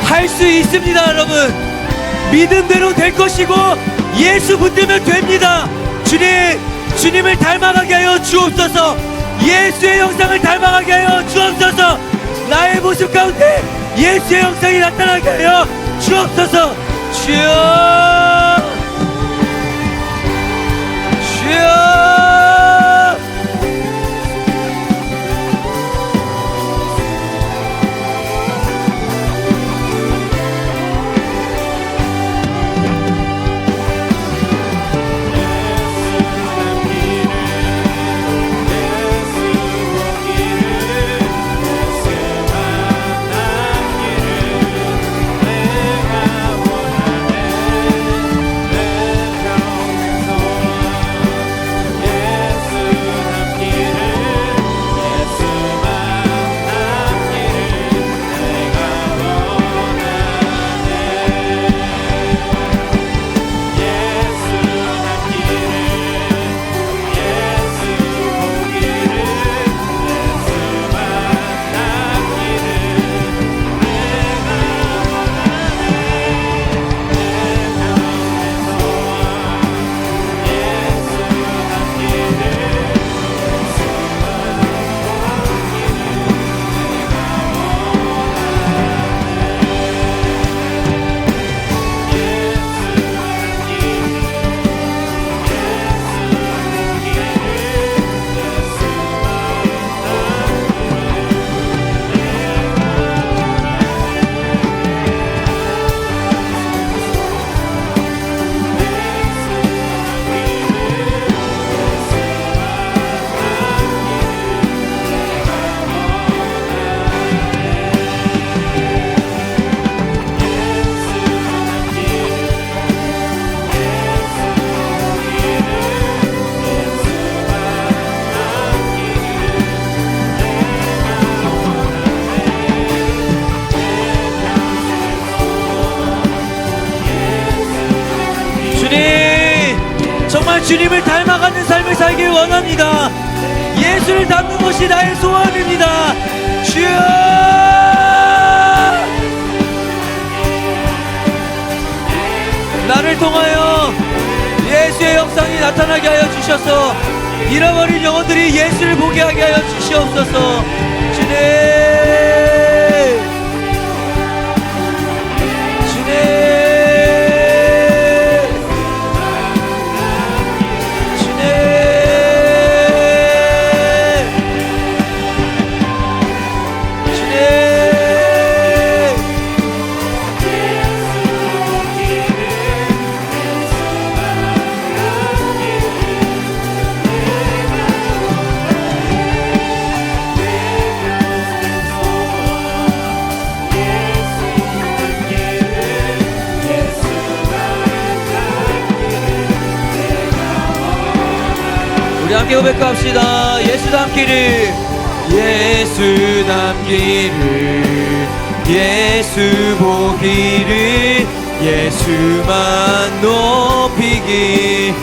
할 수 있습니다. 여러분, 믿음대로 될 것이고 예수 붙들면 됩니다. 주님을 닮아가게 하여 주옵소서. 예수의 형상을 닮아가게 하여 주옵소서. 나의 모습 가운데 예수의 형상이 나타나게 하여 주옵소서. 주여, 주여. 정말 주님을 닮아가는 삶을 살길 원합니다. 예수를 닮는 것이 나의 소원입니다. 주여, 나를 통하여 예수의 형상이 나타나게 하여 주셔서 잃어버린 영혼들이 예수를 보게 하게 하여 주시옵소서. 주님, 함께 고백합시다. 예수 닮기를, 예수 닮기를, 예수 보기를, 예수만 높이기.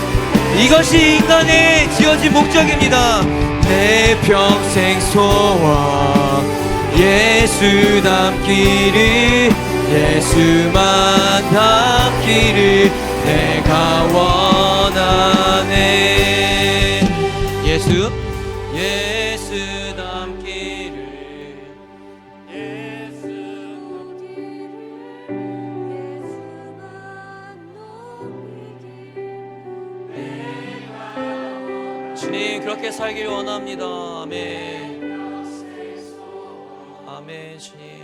이것이 인간의 지어진 목적입니다. 내 평생 소원 예수 닮기를, 예수만 닮기를 내가 원하네. 예수 닮기를. 주님 그렇게 살길 원합니다. 아멘. 아멘. 주님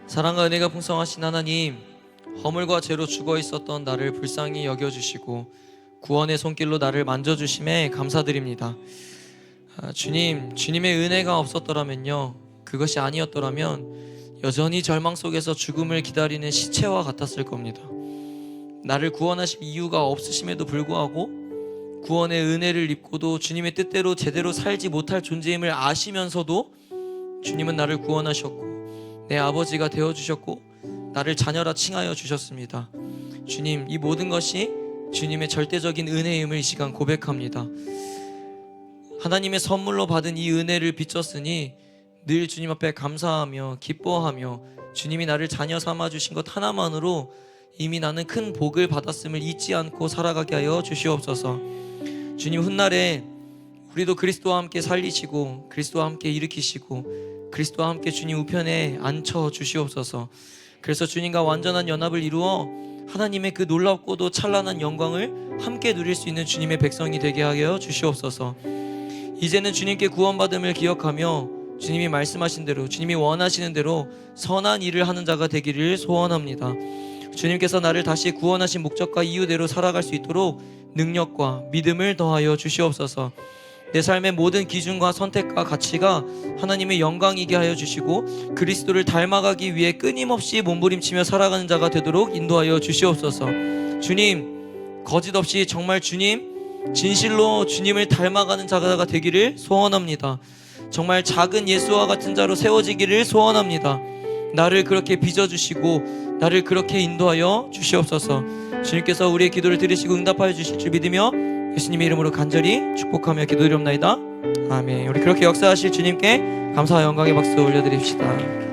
사랑과 은혜가 풍성하신 하나님, 허물과 죄로 죽어 있었던 나를 불쌍히 여겨주시고 구원의 손길로 나를 만져주심에 감사드립니다. 주님, 주님의 은혜가 없었더라면요, 그것이 아니었더라면 여전히 절망 속에서 죽음을 기다리는 시체와 같았을 겁니다. 나를 구원하실 이유가 없으심에도 불구하고 구원의 은혜를 입고도 주님의 뜻대로 제대로 살지 못할 존재임을 아시면서도 주님은 나를 구원하셨고 내 아버지가 되어주셨고 나를 자녀라 칭하여 주셨습니다. 주님, 이 모든 것이 주님의 절대적인 은혜임을 이 시간 고백합니다. 하나님의 선물로 받은 이 은혜를 비쳤으니 늘 주님 앞에 감사하며 기뻐하며 주님이 나를 자녀 삼아주신 것 하나만으로 이미 나는 큰 복을 받았음을 잊지 않고 살아가게 하여 주시옵소서. 주님, 훗날에 우리도 그리스도와 함께 살리시고 그리스도와 함께 일으키시고 그리스도와 함께 주님 우편에 앉혀 주시옵소서. 그래서 주님과 완전한 연합을 이루어 하나님의 그 놀랍고도 찬란한 영광을 함께 누릴 수 있는 주님의 백성이 되게 하여 주시옵소서. 이제는 주님께 구원받음을 기억하며 주님이 말씀하신 대로 주님이 원하시는 대로 선한 일을 하는 자가 되기를 소원합니다. 주님께서 나를 다시 구원하신 목적과 이유대로 살아갈 수 있도록 능력과 믿음을 더하여 주시옵소서. 내 삶의 모든 기준과 선택과 가치가 하나님의 영광이게 하여 주시고 그리스도를 닮아가기 위해 끊임없이 몸부림치며 살아가는 자가 되도록 인도하여 주시옵소서. 주님, 거짓 없이 정말 주님, 진실로 주님을 닮아가는 자가 되기를 소원합니다. 정말 작은 예수와 같은 자로 세워지기를 소원합니다. 나를 그렇게 빚어주시고 나를 그렇게 인도하여 주시옵소서. 주님께서 우리의 기도를 들으시고 응답하여 주실 줄 믿으며 예수님의 이름으로 간절히 축복하며 기도드리옵나이다. 아멘. 우리 그렇게 역사하실 주님께 감사와 영광의 박수 올려드립시다.